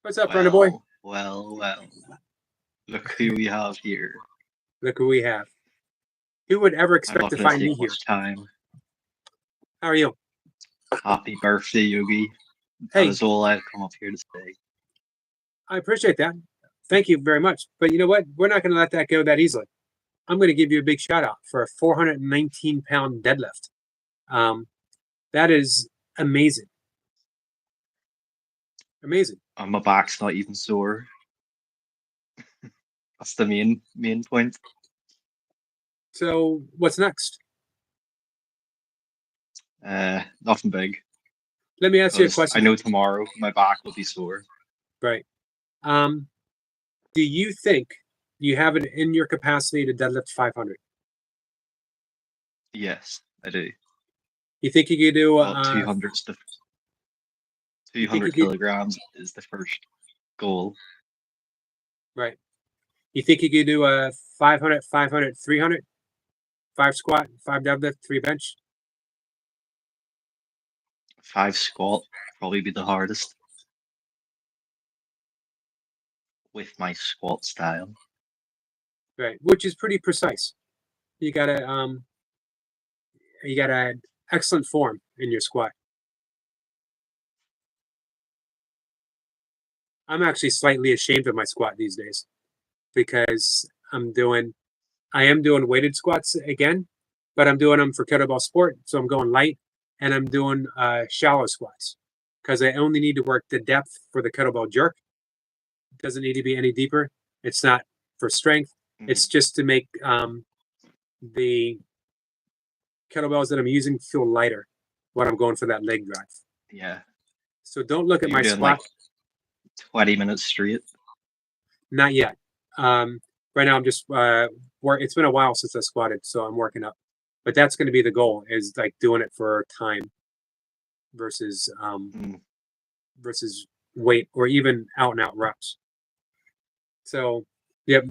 S1: What's up, Brenda boy?
S5: Well. Look who we have here.
S1: Look who we have. Who would ever
S5: I'm
S1: expect
S5: not
S1: to
S5: going to
S1: find me
S5: take
S1: here?
S5: much time.
S1: How are you?
S5: Happy birthday, Yogi. That
S1: Hey,
S5: is all I've come up here to say.
S1: I appreciate that. Thank you very much. But you know what? We're not going to let that go that easily. I'm going to give you a big shout out for a 419-pound deadlift. That is amazing. Amazing.
S5: My back's not even sore. That's the main point.
S1: So what's next?
S5: Nothing big.
S1: Let me ask you a
S5: 'Cause I
S1: question.
S5: know tomorrow my back will be sore.
S1: Right. Do you think you have it in your capacity to deadlift 500?
S5: Yes, I do.
S1: You think you could do
S5: Well, 200
S1: you think you
S5: 200
S1: could,
S5: kilograms is the first goal.
S1: right? You think you could do a 500, 500, 300, 5 squat, 5 deadlift, 3 bench?
S5: 5 squat probably be the hardest with my squat style.
S1: Right, which is pretty precise. You gotta excellent form in your squat. I'm actually slightly ashamed of my squat these days because I am doing weighted squats again, but I'm doing them for kettlebell sport, so I'm going light, and I'm doing shallow squats because I only need to work the depth for the kettlebell jerk. It doesn't need to be any deeper. It's not for strength. It's just to make the kettlebells that I'm using feel lighter when I'm going for that leg drive.
S5: Yeah.
S1: So don't look at
S5: You're
S1: my
S5: doing
S1: squat.
S5: like 20 minutes straight.
S1: Not yet. Right now I'm just it's been a while since I squatted, so I'm working up. But that's going to be the goal, is like doing it for time versus versus weight or even out and out reps. So, yep.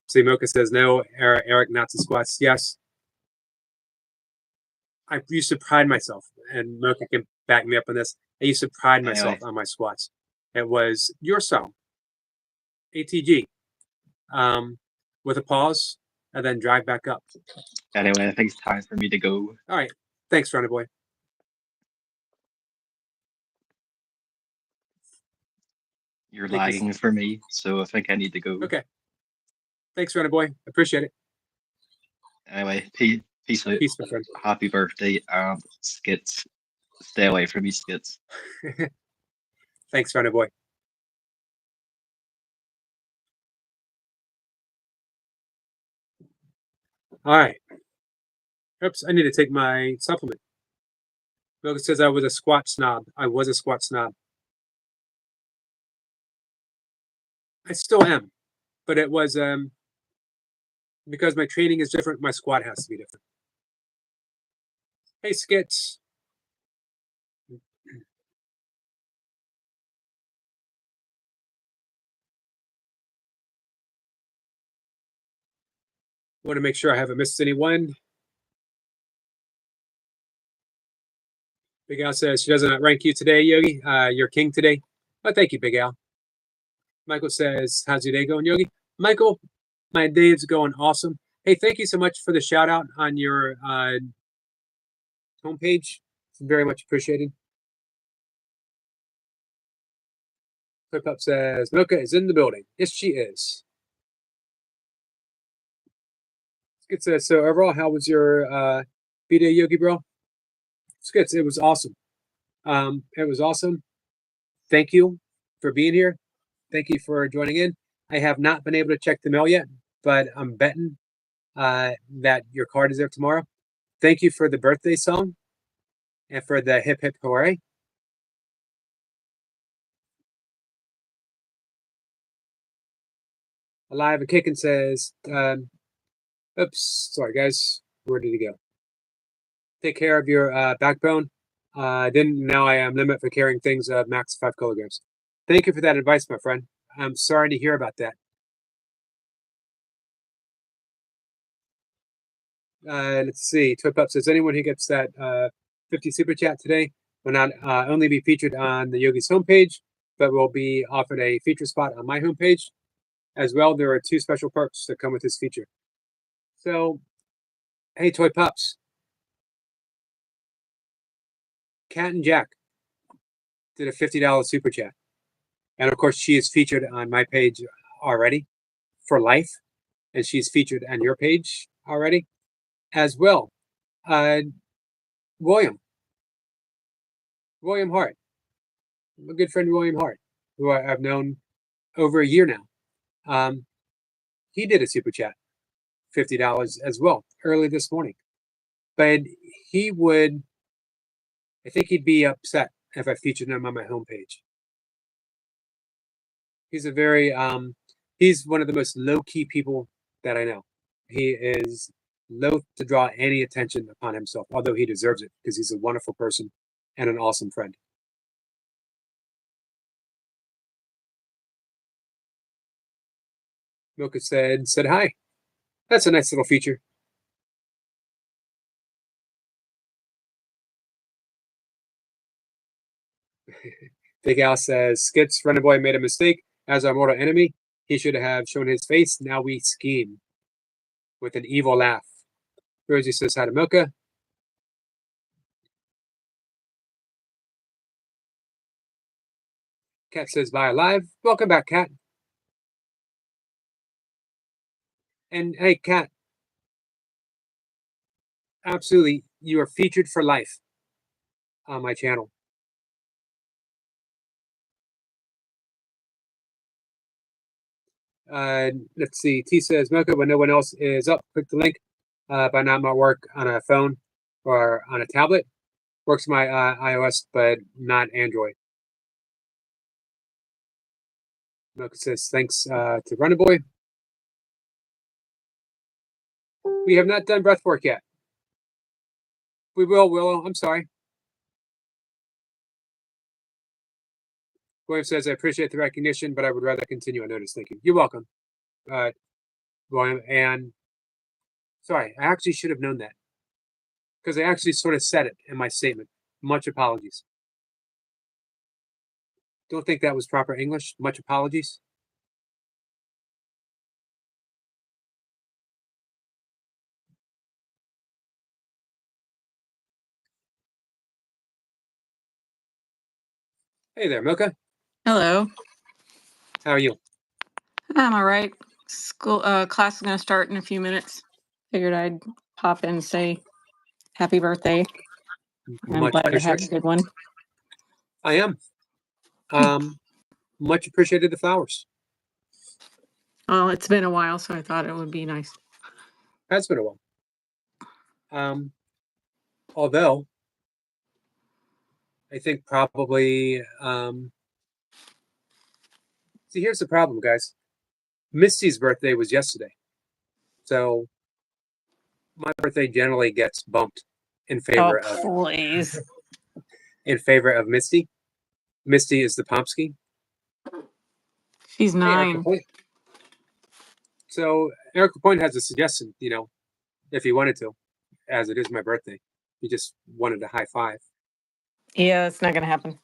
S1: See, Mocha says no. Eric, Nazi squats. Yes. I used to pride myself, and Mocha can back me up on this. I used to pride myself
S5: Anyway.
S1: on my squats. It was your style, ATG, with a pause, and then drive back up.
S5: Anyway, I think it's time for me to go.
S1: All right. Thanks, Ronnie boy.
S5: You're
S1: Thank you.
S5: lagging for me, so I think I need to go.
S1: Okay. Thanks, Ronnie boy. Appreciate it.
S5: Anyway, peace out.
S1: Peace, my friend.
S5: Happy birthday, and skits. Stay away from me, skits.
S1: Thanks, Ronnie boy. All right. Oops, I need to take my supplement. Mocha says I was a squat snob. I was a squat snob. I still am, but it was because my training is different. My squat has to be different. Hey, skits. Want to make sure I haven't missed anyone. Big Al says she doesn't rank you today, Yogi. You're king today. Oh, thank you, Big Al. Michael says, how's your day going, Yogi? Michael, my day is going awesome. Hey, thank you so much for the shout out on your homepage. It's very much appreciated. Clip Up says, Mocha is in the building. Yes, she is. It says, so overall, how was your B-Day, Yogi bro? It's good. It was awesome. It was awesome. Thank you for being here. Thank you for joining in. I have not been able to check the mail yet, but I'm betting that your card is there tomorrow. Thank you for the birthday song and for the hip hip hooray. Alive and Kicking says, oops, sorry guys, where did he go? Take care of your backbone. Now I am limit for carrying things max 5 kilograms. Thank you for that advice, my friend. I'm sorry to hear about that. Let's see. Twip Up says, anyone who gets that 50 super chat today will not only be featured on the Yogi's homepage, but will be offered a feature spot on my homepage. As well, there are 2 special perks that come with this feature. So Hey, Toy Pups. Cat and Jack did a $50 super chat. And of course, she is featured on my page already for life. And she's featured on your page already as well. William Hart, my good friend William Hart, who I've known over a year now. He did a super chat, $50 as well, early this morning. But he would, I think he'd be upset if I featured him on my homepage. He's a very, he's one of the most low-key people that I know. He is loath to draw any attention upon himself, although he deserves it because he's a wonderful person and an awesome friend. Milka said hi. That's a nice little feature. Big Al says, Skits, Running Boy made a mistake. As our mortal enemy, he should have shown his face. Now we scheme. With an evil laugh. Rosie says hi to Milka. Cat says bye alive. Welcome back, Cat. And hey, Cat. Absolutely, you are featured for life on my channel. Let's see. T says, Milka, when no one else is up, click the link. But not my work on a phone or on a tablet. Works my iOS, but not Android. Milka says, thanks to Running Boy. We have not done breath work yet. We will, Willow. I'm sorry. William says, I appreciate the recognition, but I would rather continue unnoticed. Thank you. You're welcome, William. And sorry, I actually should have known that because I actually sort of said it in my statement. Much apologies. Don't think that was proper English. Much apologies. Hey there, Milka.
S6: Hello.
S1: How are you?
S6: I'm all right. School class is gonna start in a few minutes. Figured I'd pop in and say happy birthday. I'm
S1: Much
S6: glad you had a
S1: appreciated.
S6: good one.
S1: I am. Much appreciated the flowers.
S6: Well, it's been a while, so I thought it would be nice.
S1: Has been a while. Although I think probably see, here's the problem, guys. Misty's birthday was yesterday. So my birthday generally gets bumped in favor of
S6: Please.
S1: Misty. Misty is the Pomsky.
S6: She's
S1: Hey,
S6: 9.
S1: Erica Point. So Erica Point has a suggestion, if he wanted to, as it is my birthday. He just wanted a high five.
S6: Yeah, it's not gonna happen.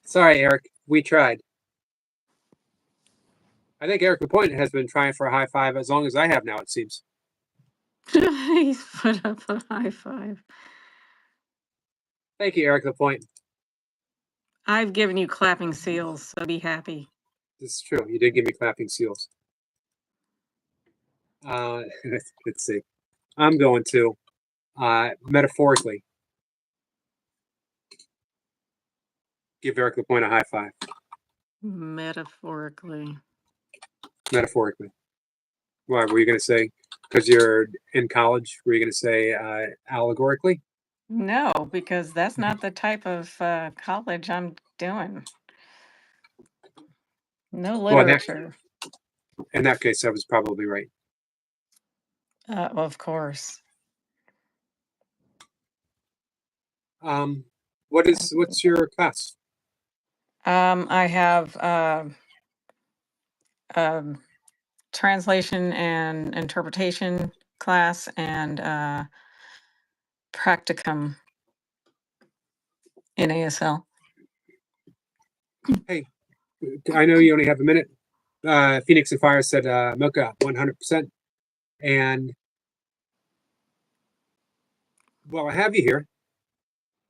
S1: Sorry, Eric. We tried. I think Erica Point has been trying for a high five as long as I have now, it seems.
S6: He's put up a high five.
S1: Thank you, Erica Point.
S6: I've given you clapping seals, so be happy.
S1: This is true. You did give me clapping seals. Let's see. I'm going to, metaphorically, give Erica Point a high five.
S6: Metaphorically.
S1: Metaphorically. Why were you going to say? Because you're in college, were you going to say allegorically?
S6: No, because that's not the type of college I'm doing. No
S1: Well,
S6: literature.
S1: in that case, I was probably right.
S6: Of course.
S1: What's your class?
S6: I have translation and interpretation class and practicum in ASL.
S1: Hey, I know you only have a minute. Phoenix and Fire said Milka 100%. And Well, I have you here.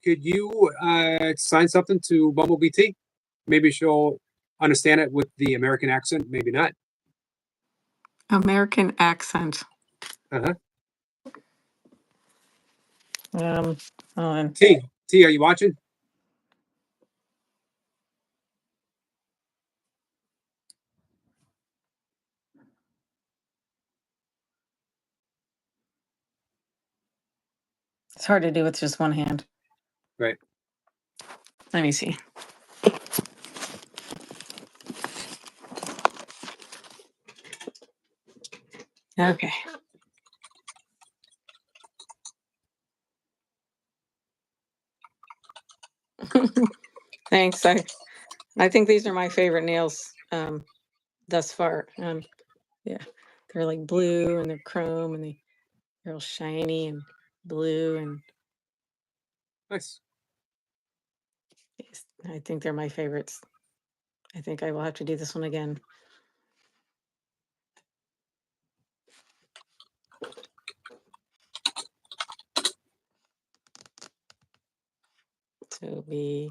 S1: Could you sign something to Bumblebee T? Maybe she'll understand it with the American accent. Maybe not.
S6: American accent.
S1: Uh-huh.
S6: Hold on.
S1: T, are you watching?
S6: It's hard to do with just one hand.
S1: Right.
S6: Let me see. Okay. Thanks. I think these are my favorite nails thus far. Yeah, they're like blue and they're chrome and they're all shiny and blue and
S1: Nice.
S6: I think they're my favorites. I think I will have to do this one again. So B.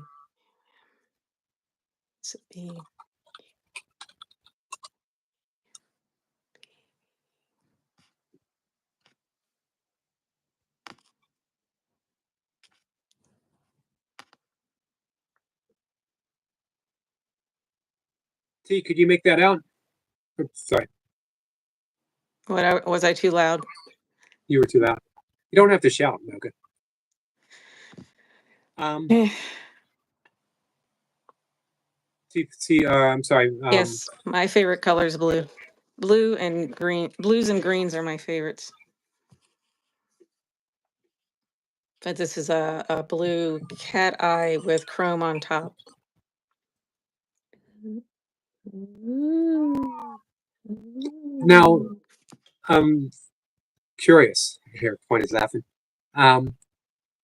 S1: T, could you make that out? Oops, sorry,
S6: Was I too loud?
S1: you were too loud. You don't have to shout. Okay. T, I'm sorry.
S6: Yes, my favorite color is blue. Blue and green. Blues and greens are my favorites. But this is a blue cat eye with chrome on top.
S1: Now, I'm curious here. Point is laughing.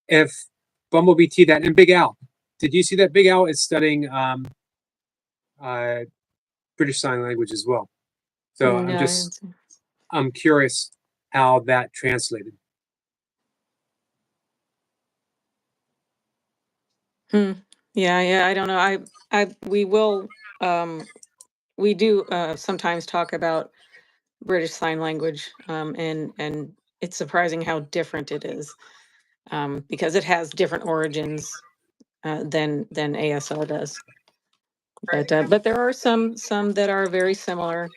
S1: If Bumblebee T, that and Big Al, did you see that Big Al is studying British Sign Language as well? So I'm curious how that translated.
S6: Yeah, I don't know. We do sometimes talk about British Sign Language, and it's surprising how different it is, because it has different origins than ASL does. But there are some that are very similar.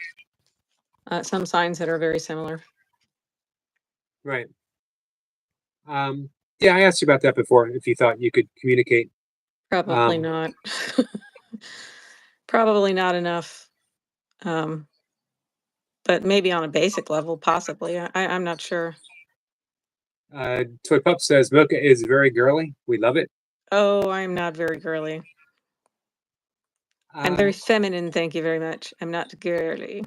S6: Some signs that are very similar.
S1: Right. Yeah, I asked you about that before. If you thought you could communicate.
S6: Probably not. Probably not enough. But maybe on a basic level, possibly. I'm not sure.
S1: Toy Pup says Mocha is very girly. We love it.
S6: Oh, I'm not very girly. I'm very feminine, thank you very much. I'm not girly.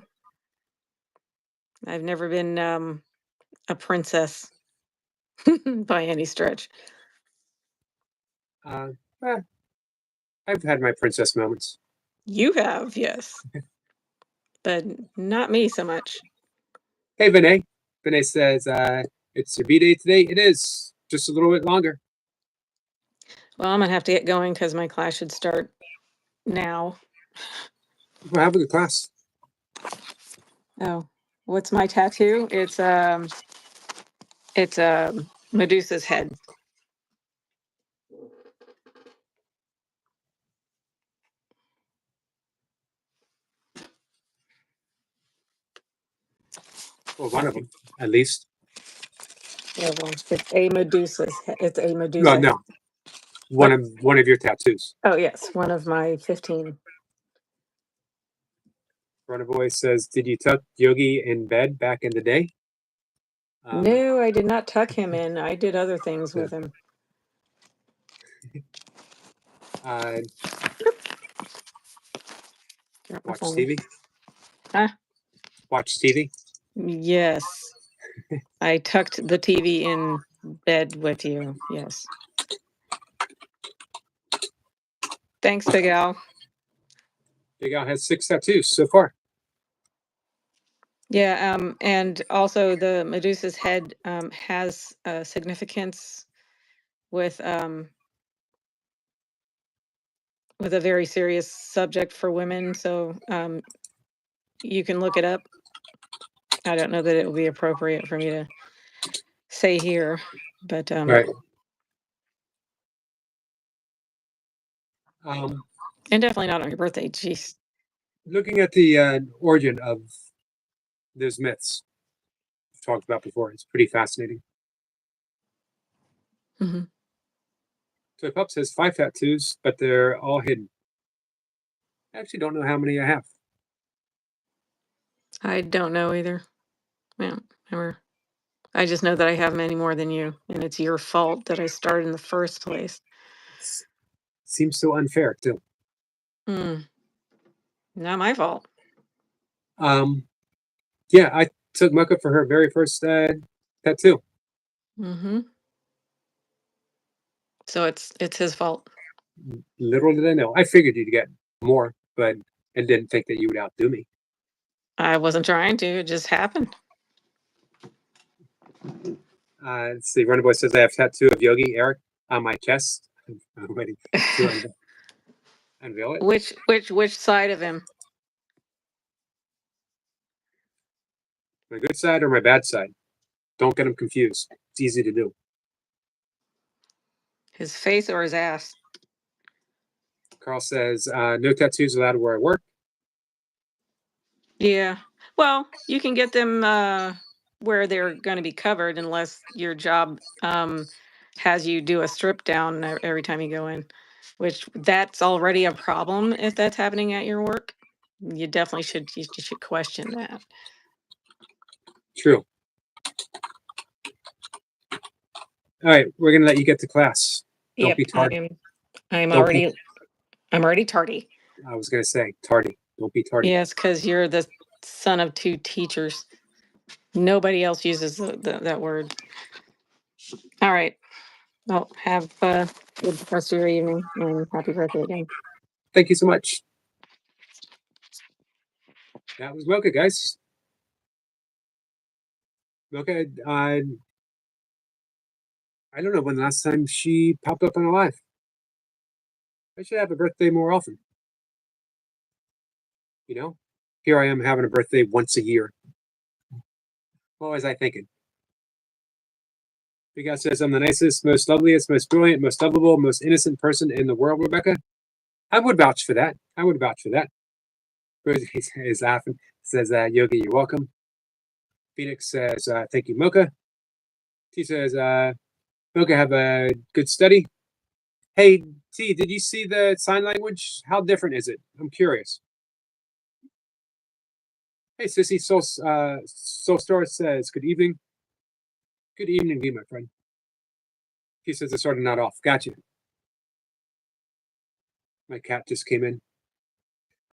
S6: I've never been a princess by any stretch.
S1: I've had my princess moments.
S6: You have, yes. But not me so much.
S1: Hey, Vinay. Vinay says, it's your B-Day today. It is. Just a little bit longer.
S6: Well, I'm going to have to get going because my class should start now.
S1: Well, have a good class.
S6: Oh, what's my tattoo? It's Medusa's head.
S1: Well, one of them, at least.
S6: Yeah, well, it's a Medusa's head. It's a Medusa.
S1: No. One of your tattoos.
S6: Oh yes, one of my 15.
S1: Runaway says, did you tuck Yogi in bed back in the day?
S6: No, I did not tuck him in. I did other things with him.
S1: Watch TV?
S6: Huh?
S1: Watch TV?
S6: Yes. I tucked the TV in bed with you. Yes. Thanks, Big Al.
S1: Big Al has 6 tattoos so far.
S6: Yeah, and also the Medusa's head has significance with a very serious subject for women. So you can look it up. I don't know that it would be appropriate for me to say here, but
S1: Right.
S6: and definitely not on your birthday. Jeez.
S1: Looking at the origin of those myths we've talked about before, it's pretty fascinating.
S6: Mhm.
S1: Toy Pups has 5 tattoos, but they're all hidden. I actually don't know how many I have.
S6: I don't know either. Yeah, never. I just know that I have many more than you, and it's your fault that I started in the first place.
S1: Seems so unfair too.
S6: Mm. Not my fault.
S1: Yeah, I took Mocha for her very first tattoo.
S6: Mm-hmm. So it's his fault.
S1: Little did I know. I figured you'd get more, but I didn't think that you would outdo me.
S6: I wasn't trying to. It just happened.
S1: Let's see. Runner Boy says I have a tattoo of Yogi Eric on my chest. I'm waiting to unveil it.
S6: Which side of him?
S1: My good side or my bad side? Don't get them confused. It's easy to do.
S6: His face or his ass?
S1: Carl says no tattoos allowed where I work.
S6: Yeah. Well, you can get them where they're going to be covered unless your job has you do a strip down every time you go in, which that's already a problem if that's happening at your work. You definitely should question that.
S1: True. All right, we're gonna let you get to class. Don't
S6: Yep,
S1: be tardy.
S6: I'm
S1: Don't be-
S6: already tardy.
S1: I was gonna say tardy. Don't be tardy.
S6: Yes, because you're the son of 2 teachers. Nobody else uses that word. All right. Well, have a good rest of your evening and happy birthday again.
S1: Thank you so much. That was Mocha, guys. Mocha, I don't know when the last time she popped up on a live. I should have a birthday more often. You know, here I am having a birthday once a year. What was I thinking? Big Guy says I'm the nicest, most loveliest, most brilliant, most lovable, most innocent person in the world, Rebecca. I would vouch for that. I would vouch for that. He's laughing. Says, Yogi, you're welcome. Phoenix says, thank you, Mocha. T says, Mocha, have a good study. Hey, T, did you see the sign language? How different is it? I'm curious. Hey, Sissy, Soul Star says, good evening. Good evening to you, my friend. He says it's sort of not off. Gotcha. My cat just came in.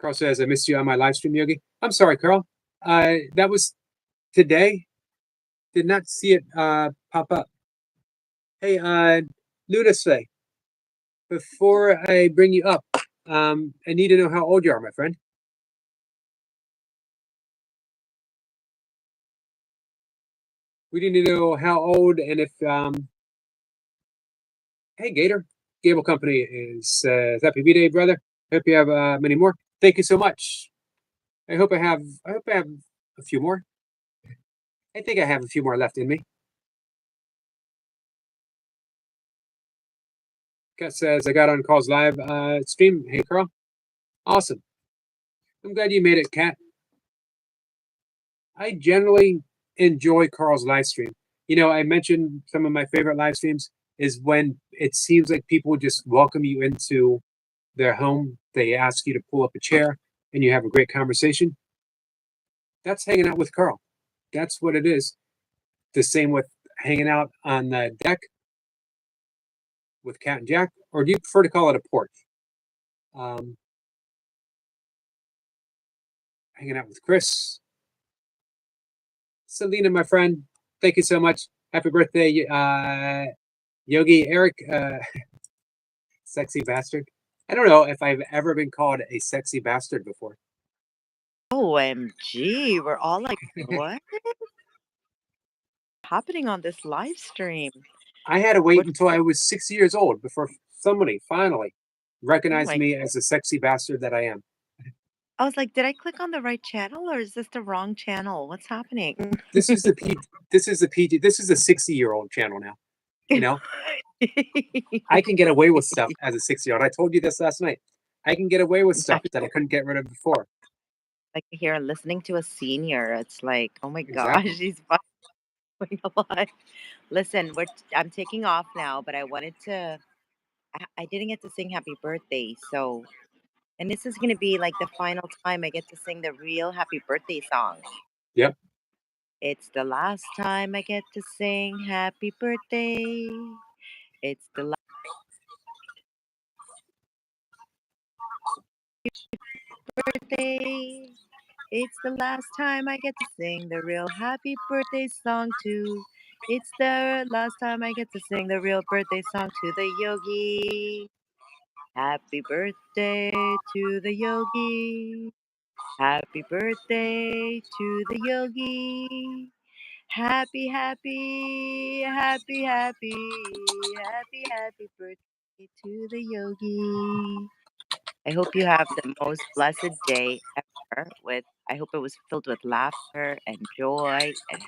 S1: Carl says, I missed you on my live stream, Yogi. I'm sorry, Carl. That was today. Did not see it pop up. Hey, Ludasay, before I bring you up, I need to know how old you are, my friend. We need to know how old and if hey Gator, Gable Company is happy B-Day, brother. Hope you have many more. Thank you so much. I hope I have a few more. I think I have a few more left in me. Kat says I got on Carl's live stream. Hey Carl. Awesome. I'm glad you made it, Kat. I generally enjoy Carl's live stream. You know, I mentioned some of my favorite live streams is when it seems like people just welcome you into their home. They ask you to pull up a chair and you have a great conversation. That's hanging out with Carl. That's what it is. The same with hanging out on the deck with Cat and Jack, or do you prefer to call it a porch? Hanging out with Chris. Selena, my friend, thank you so much. Happy birthday, Yogi Eric, sexy bastard. I don't know if I've ever been called a sexy bastard before.
S4: OMG, we're all like, what? Happening on this live stream?
S1: I had to wait
S4: What-
S1: until I was 6 years old before somebody finally recognized
S4: my-
S1: me as the sexy bastard that I am.
S4: I was like, did I click on the right channel or is this the wrong channel? What's happening?
S1: This is the this is the PG. This is a 60-year-old channel now. You know, I can get away with stuff as a 60-year-old. I told you this last night. I can get away with stuff that I couldn't get rid of before.
S4: Like here, listening to a senior, it's like, oh my gosh,
S1: Exactly.
S4: he's fucking alive. Listen, I'm taking off now, but I wanted to. I didn't get to sing happy birthday, so and this is gonna be like the final time I get to sing the real happy birthday song.
S1: Yep.
S4: It's the last time I get to sing happy birthday. It's the last birthday. It's the last time I get to sing the real happy birthday song too. It's the last time I get to sing the real birthday song to the yogi. Happy birthday to the yogi. Happy birthday to the yogi. Happy, happy, happy, happy, happy, happy birthday to the yogi. I hope you have the most blessed day ever with I hope it was filled with laughter and joy and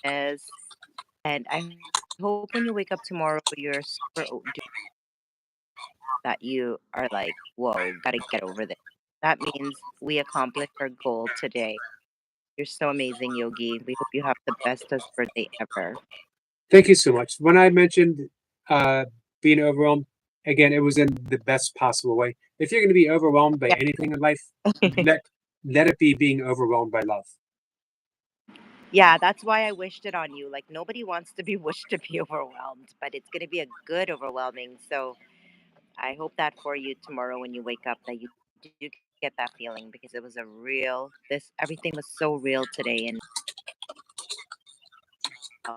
S4: happiness. And I hope when you wake up tomorrow you're that you are like, whoa, gotta get over this. That means we accomplished our goal today. You're so amazing, Yogi. We hope you have the bestest birthday ever.
S1: Thank you so much. When I mentioned uh, being overwhelmed, again, it was in the best possible way. If you're going to be overwhelmed by
S4: Yeah.
S1: anything in life, let it be being overwhelmed by love.
S4: Yeah, that's why I wished it on you. Like nobody wants to be wished to be overwhelmed, but it's gonna be a good overwhelming. So I hope that for you tomorrow when you wake up that you do get that feeling because it was a real this everything was so real today and so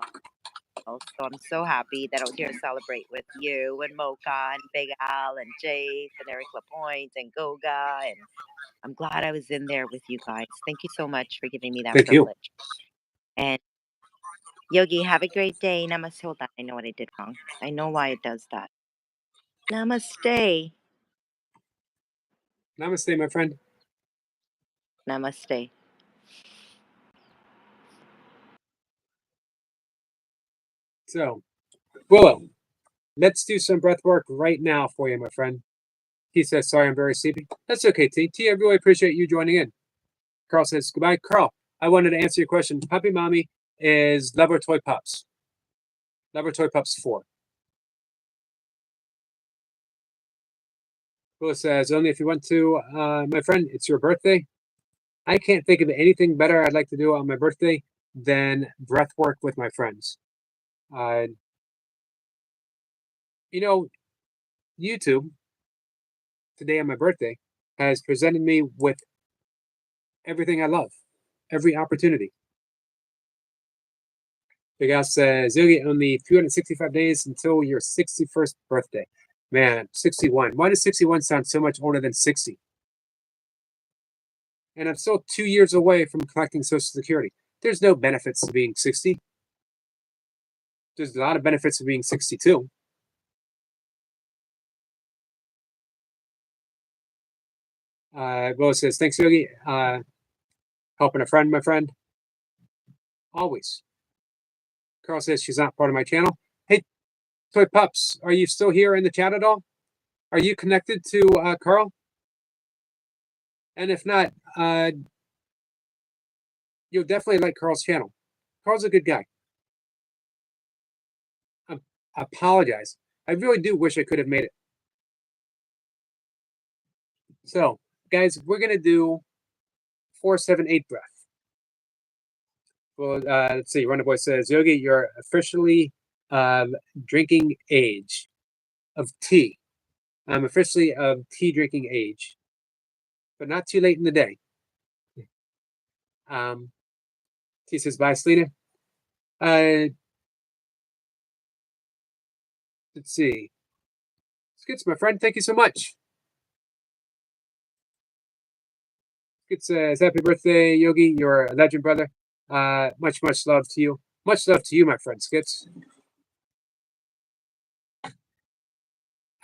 S4: I'm so happy that I was here to celebrate with you and Mocha and Big Al and Jace and Eric Lapointe and Goga and I'm glad I was in there with you guys. Thank you so much for giving me that
S1: Thank you.
S4: privilege. And Yogi, have a great day. Namaste. Hold on. I know what I did wrong. I know why it does that. Namaste.
S1: Namaste, my friend.
S4: Namaste.
S1: So, Willow, let's do some breath work right now for you, my friend. He says, sorry, I'm very sleepy. That's okay, T. T, I really appreciate you joining in. Carl says, goodbye. Carl, I wanted to answer your question. Puppy Mommy is Laboratory Pups. Laboratory Pups 4. Willow says, only if you want to, my friend, it's your birthday. I can't think of anything better I'd like to do on my birthday than breath work with my friends. You know, YouTube, today on my birthday, has presented me with everything I love, every opportunity. Big Al says, Yogi, only 365 days until your 61st birthday. Man, 61. Why does 61 sound so much older than 60? And I'm still 2 years away from collecting Social Security. There's no benefits to being 60. There's a lot of benefits to being 62. Bo says, thanks, Yogi. Helping a friend, my friend. Always. Carl says she's not part of my channel. Hey, Toy Pups, are you still here in the chat at all? Are you connected to Carl? And if not, you'll definitely like Carl's channel. Carl's a good guy. I apologize. I really do wish I could have made it. So, guys, we're going to do 4-7-8 breath. Well, let's see. Runner Boy says, Yogi, you're officially drinking age of tea. I'm officially of tea drinking age, but not too late in the day. He says, bye, Selena. Let's see. Skits, my friend, thank you so much. Skits says, happy birthday, Yogi. You're a legend, brother. Much love to you. Much love to you, my friend, Skits.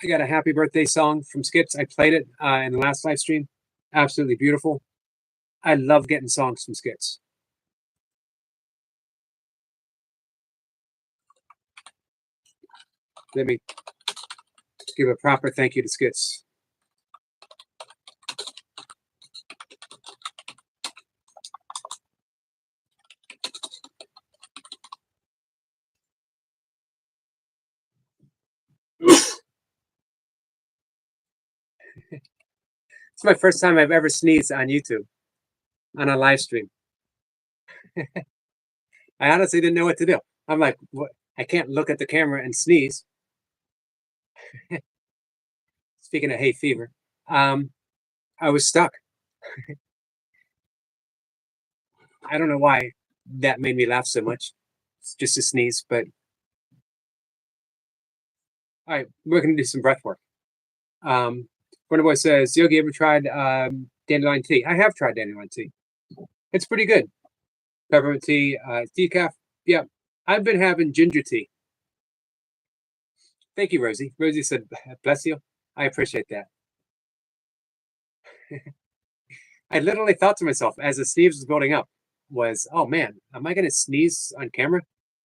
S1: I got a happy birthday song from Skips. I played it in the last live stream. Absolutely beautiful. I love getting songs from Skits. Let me give a proper thank you to Skits. It's my first time I've ever sneezed on YouTube on a live stream. I honestly didn't know what to do. I'm like, what? I can't look at the camera and sneeze. Speaking of hay fever, I was stuck. I don't know why that made me laugh so much. It's just a sneeze, but all right, we're gonna do some breath work. Wonder Boy says, Yogi, ever tried dandelion tea? I have tried dandelion tea. It's pretty good. Peppermint tea, decaf. Yeah, I've been having ginger tea. Thank you, Rosie. Rosie said, bless you. I appreciate that. I literally thought to myself as the sneeze was building up, oh man, am I going to sneeze on camera?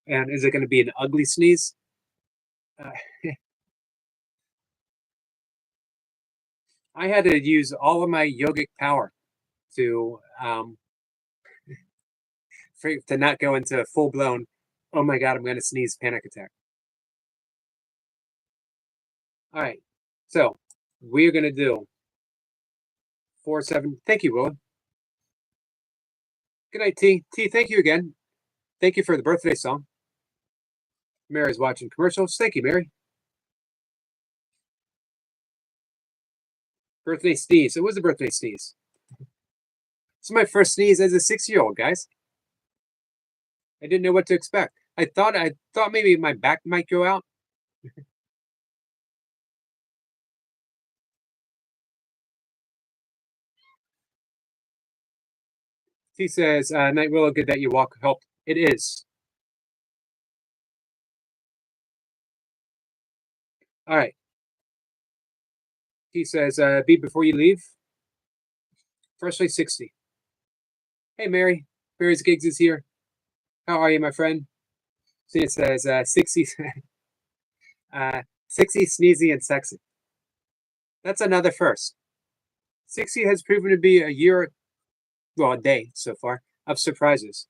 S1: And is it going to be an ugly sneeze? I had to use all of my yogic power to not go into a full blown, oh my God, I'm going to sneeze panic attack. All right, so we're going to do 4-7. Thank you, Will. Good night, T. T, thank you again. Thank you for the birthday song. Mary's watching commercials. Thank you, Mary. Birthday sneeze. It was a birthday sneeze. It's my first sneeze as a 6-year-old, guys. I didn't know what to expect. I thought maybe my back might go out. He says, Night Willow, good that you walk helped. It is. All right. He says, beat before you leave. Freshly 60. Hey, Mary. Mary's Gigs is here. How are you, my friend? See, it says 60, 60, sneezy, and sexy. That's another first. 60 has proven to be a day so far, of surprises.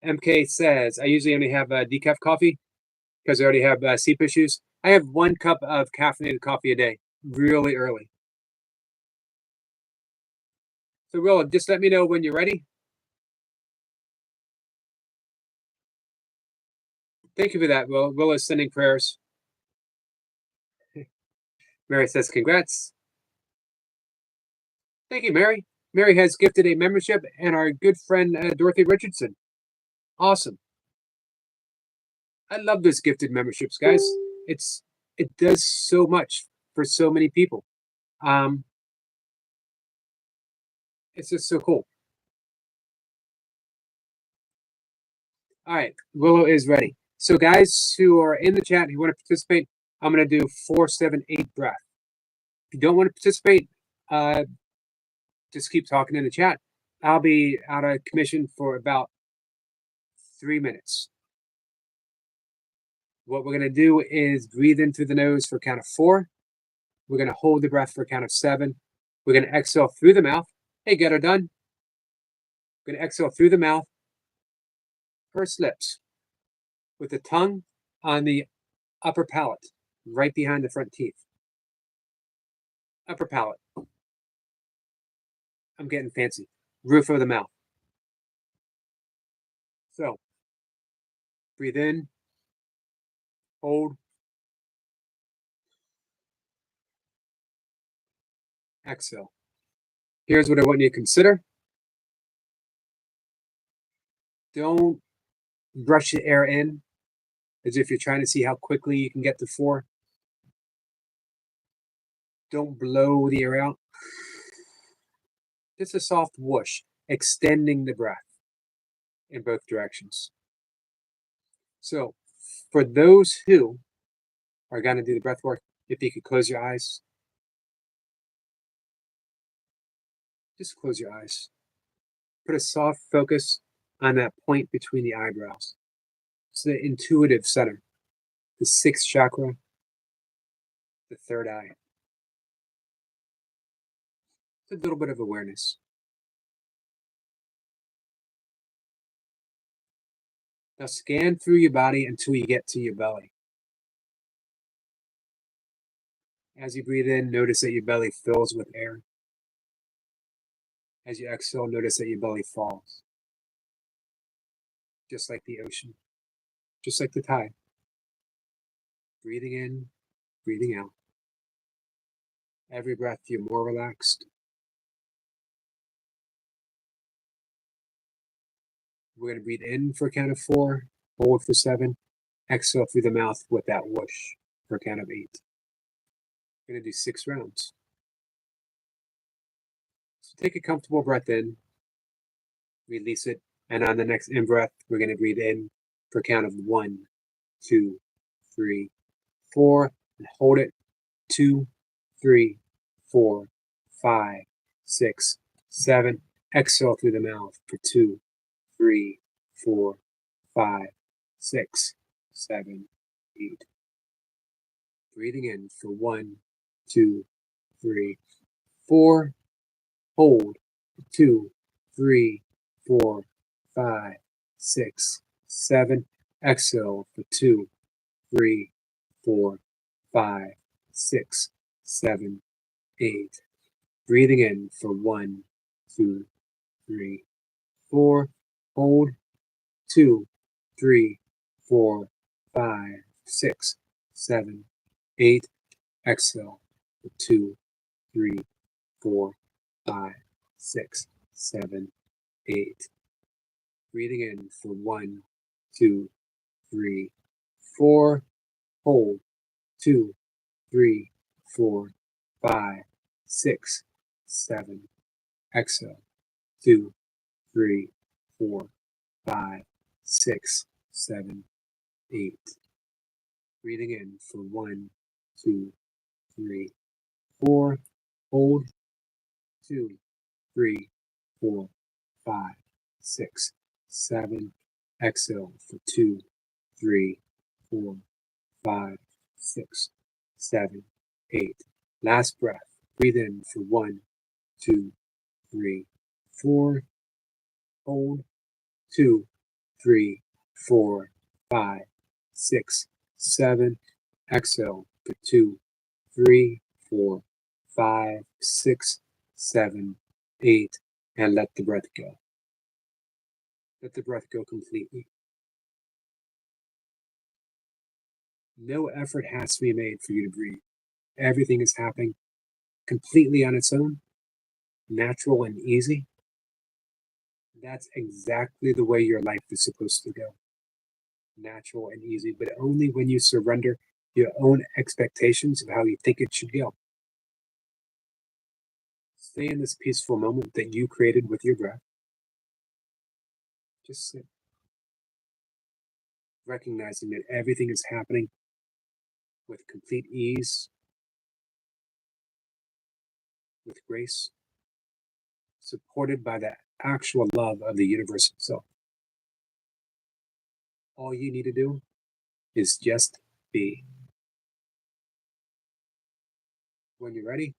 S1: MK says, I usually only have decaf coffee because I already have sleep issues. I have 1 cup of caffeinated coffee a day, really early. So, Will, just let me know when you're ready. Thank you for that, Will. Will is sending prayers. Mary says, congrats. Thank you, Mary. Mary has gifted a membership and our good friend Dorothy Richardson. Awesome. I love those gifted memberships, guys. It does so much for so many people. It's just so cool. All right, Willow is ready. So guys who are in the chat who want to participate, I'm going to do 4-7-8 breath. If you don't want to participate, just keep talking in the chat. I'll be out of commission for about 3 minutes. What we're going to do is breathe in through the nose for a count of 4. We're going to hold the breath for a count of 7. We're going to exhale through the mouth. Hey, get her done. We're going to exhale through the mouth, pursed lips, with the tongue on the upper palate, right behind the front teeth. Upper palate. I'm getting fancy. Roof of the mouth. So, breathe in, hold, exhale. Here's what I want you to consider. Don't brush the air in as if you're trying to see how quickly you can get to 4. Don't blow the air out. Just a soft whoosh, extending the breath in both directions. So, for those who are going to do the breath work If you could close your eyes. Just close your eyes. Put a soft focus on that point between the eyebrows. It's the intuitive center, the sixth chakra, the third eye. It's a little bit of awareness. Now scan through your body until you get to your belly. As you breathe in, notice that your belly fills with air. As you exhale, notice that your belly falls. Just like the ocean, just like the tide. Breathing in, breathing out. Every breath you're more relaxed. We're going to breathe in for a count of 4, hold for 7, exhale through the mouth with that whoosh for a count of 8. We're going to do 6 rounds. So take a comfortable breath in, release it, and on the next in-breath, we're going to breathe in for a count of 1, 2, 3, 4, and hold it, 2, 3, 4, 5, 6, 7. Exhale through the mouth for 2, 3, 4, 5, 6, 7, 8. Breathing in for 1, 2, 3, 4. Hold 2, 3, 4, 5, 6, 7. Exhale for 2, 3, 4, 5, 6, 7, 8. Breathing in for 1, 2, 3, 4. Hold 2, 3, 4, 5, 6, 7, 8. Exhale for 2, 3, 4, 5, 6, 7, 8. Breathing in for 1, 2, 3, 4. Hold 2, 3, 4, 5, 6, 7. Exhale 2, 3, 4, 5, 6, 7, 8. Breathing in for 1, 2, 3, 4. Hold 2, 3, 4, 5, 6, 7. Exhale for 2, 3, 4, 5, 6, 7, 8. Last breath. Breathe in for 1, 2, 3, 4. Hold 2, 3, 4, 5, 6, 7. Exhale for 2, 3, 4, 5, 6, 7, 8. And let the breath go. Let the breath go completely. No effort has to be made for you to breathe. Everything is happening completely on its own, natural and easy. That's exactly the way your life is supposed to go. Natural and easy, but only when you surrender your own expectations of how you think it should go. Stay in this peaceful moment that you created with your breath. Just sit, recognizing that everything is happening with complete ease, with grace, supported by the actual love of the universe itself. All you need to do is just be. When you're ready,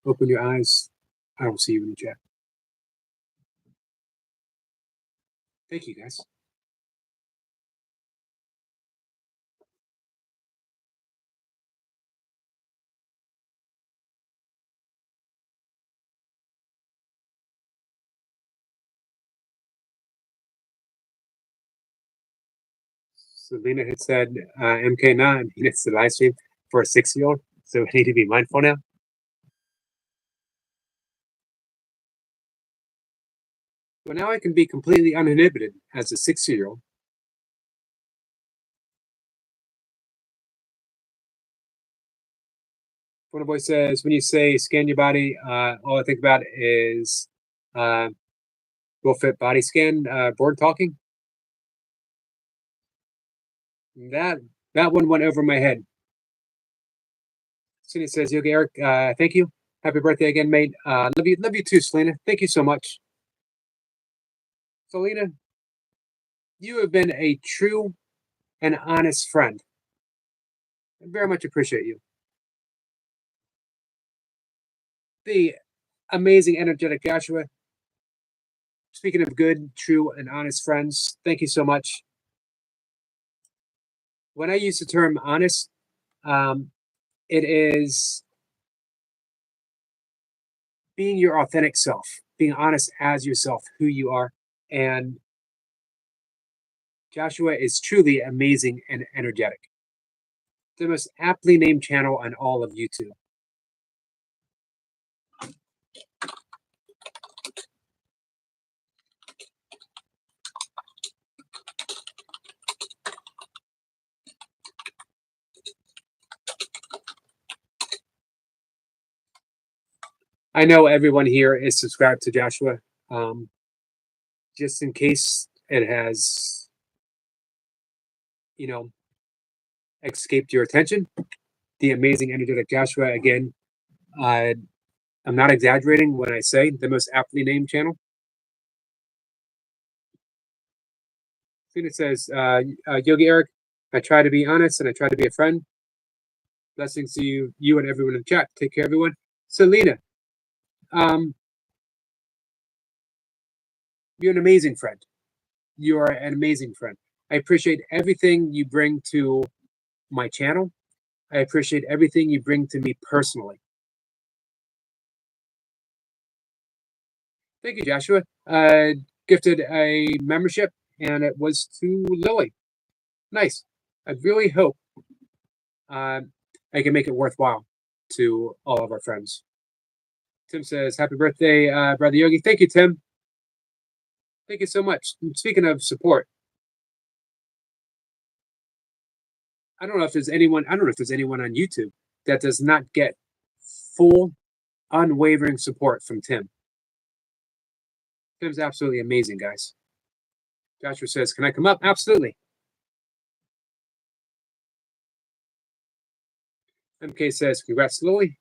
S1: open your eyes. I will see you in the chat. Thank you, guys. Selena had said, MK9, it's the live stream for a 6-year-old, so we need to be mindful now. Well, now I can be completely uninhibited as a 6-year-old. One boy says, when you say scan your body, all I think about is Will Fit Body Scan, board talking. That one went over my head. Selena says, Yogi Eric, thank you. Happy birthday again, mate. Love you too, Selena. Thank you so much. Selena, you have been a true and honest friend. I very much appreciate you. The amazing, energetic Joshua. Speaking of good, true, and honest friends, thank you so much. When I use the term honest, it is being your authentic self, being honest as yourself, who you are. And Joshua is truly amazing and energetic. The most aptly named channel on all of YouTube. I know everyone here is subscribed to Joshua. Just in case it has, escaped your attention, the amazing, energetic Joshua, again, I'm not exaggerating when I say the most aptly named channel. It says, Yogi Eric, I try to be honest and I try to be a friend. Blessings to you and everyone in the chat. Take care, everyone. Selena, you're an amazing friend. You are an amazing friend. I appreciate everything you bring to my channel. I appreciate everything you bring to me personally. Thank you, Joshua. Gifted a membership, and it was to Lily. Nice. I really hope I can make it worthwhile to all of our friends. Tim says, happy birthday, Brother Yogi. Thank you, Tim. Thank you so much. And speaking of support, I don't know if there's anyone on YouTube that does not get full, unwavering support from Tim. Tim's absolutely amazing, guys. Joshua says, can I come up? Absolutely. MK says, congrats, Lily.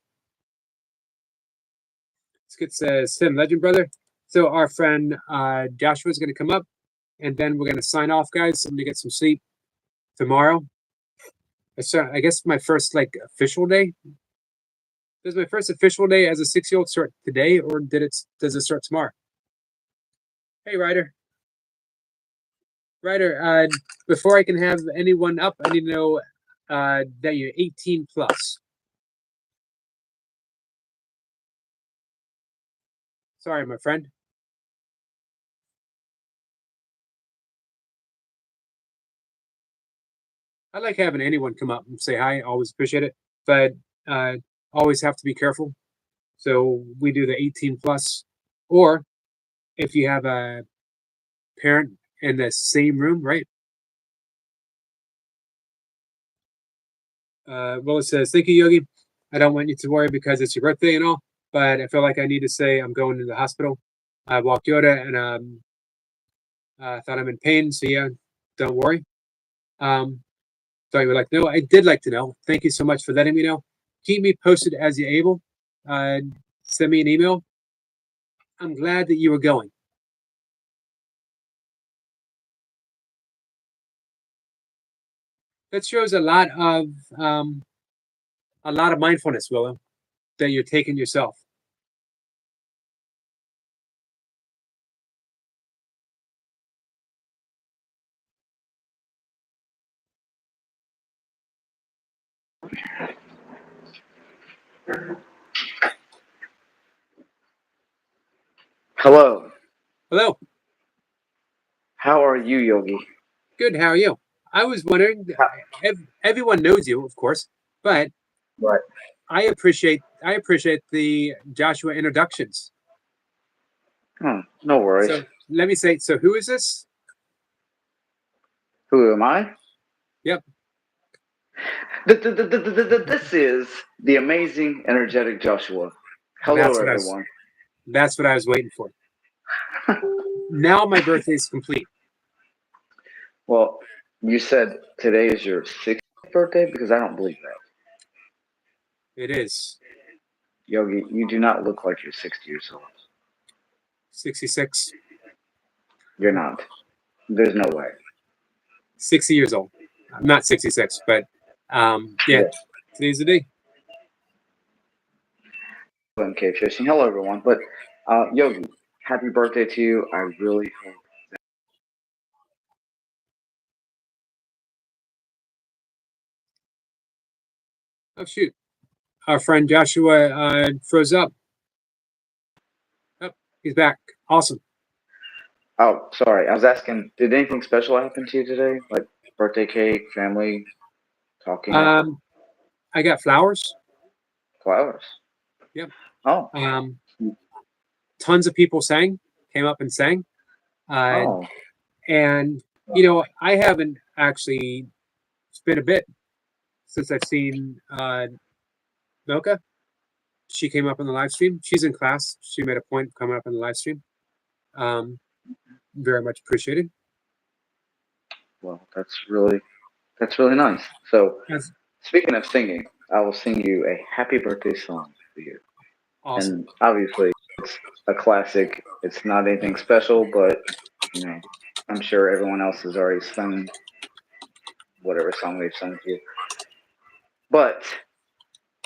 S1: Skid says, Tim, legend brother. So our friend Joshua is going to come up, and then we're going to sign off, guys. I'm going to get some sleep tomorrow. I guess my first official day. Does my first official day as a 6-year-old start today, or does it start tomorrow? Hey, Ryder. Ryder, before I can have anyone up, I need to know that you're 18 plus. Sorry, my friend. I like having anyone come up and say hi. Always appreciate it, but always have to be careful. So we do the 18 plus, or if you have a parent in the same room, right? Willis says, thank you, Yogi. I don't want you to worry because it's your birthday and all, but I feel like I need to say I'm going to the hospital. I walked Yoda and thought I'm in pain. So yeah, don't worry. So you would like to know. I did like to know. Thank you so much for letting me know. Keep me posted as you're able. Send me an email. I'm glad that you were going. That shows a lot of mindfulness, Willow, that you're taking yourself.
S7: Hello.
S1: Hello.
S7: How are you, Yogi?
S1: Good. How are you? I was wondering. Everyone knows you, of course, but
S7: Right.
S1: I appreciate the Joshua introductions.
S7: No worries.
S1: So let me say. So who is this?
S7: Who am I?
S1: Yep.
S7: This is the amazing, energetic Joshua. Hello, everyone.
S1: That's what I was waiting for. Now my birthday is complete.
S7: Well, you said today is your 6th birthday because I don't believe that.
S1: It is.
S7: Yogi, you do not look like you're 60 years old.
S1: 66.
S7: You're not. There's no way.
S1: 60 years old. I'm not 66, but yeah, today's the day.
S7: And cave fishing. Hello, everyone. But Yogi, happy birthday to you. I really hope.
S1: Oh shoot, our friend Joshua froze up. Oh, he's back. Awesome.
S7: Oh, sorry. I was asking, did anything special happen to you today? Like birthday cake, family, talking,
S1: I got flowers.
S7: flowers?
S1: Yep.
S7: Oh.
S1: Tons of people came up and sang.
S7: Oh.
S1: And you know, I haven't actually. It's been a bit since I've seen Milka. She came up in the live stream. She's in class. She made a point of coming up in the live stream. Very much appreciated.
S7: Well, that's really nice. So,
S1: That's
S7: speaking of singing, I will sing you a happy birthday song for you.
S1: awesome.
S7: And obviously, it's a classic. It's not anything special, but you know, I'm sure everyone else has already sung whatever song they've sung to you. But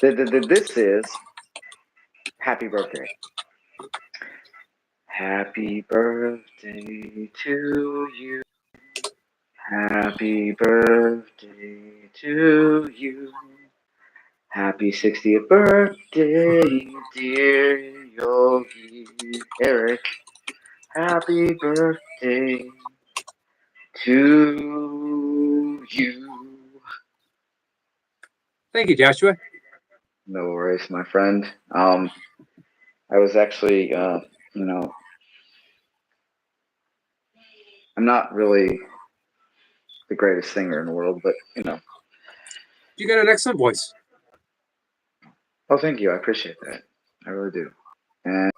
S7: this is happy birthday. Happy birthday to you. Happy birthday to you. Happy 60th birthday, dear Yogi Eric. Happy birthday to you.
S1: Thank you, Joshua.
S7: No worries, my friend. I was actually, you know, I'm not really the greatest singer in the world, but you know.
S1: You got an excellent voice.
S7: Oh, thank you. I appreciate that. I really do. And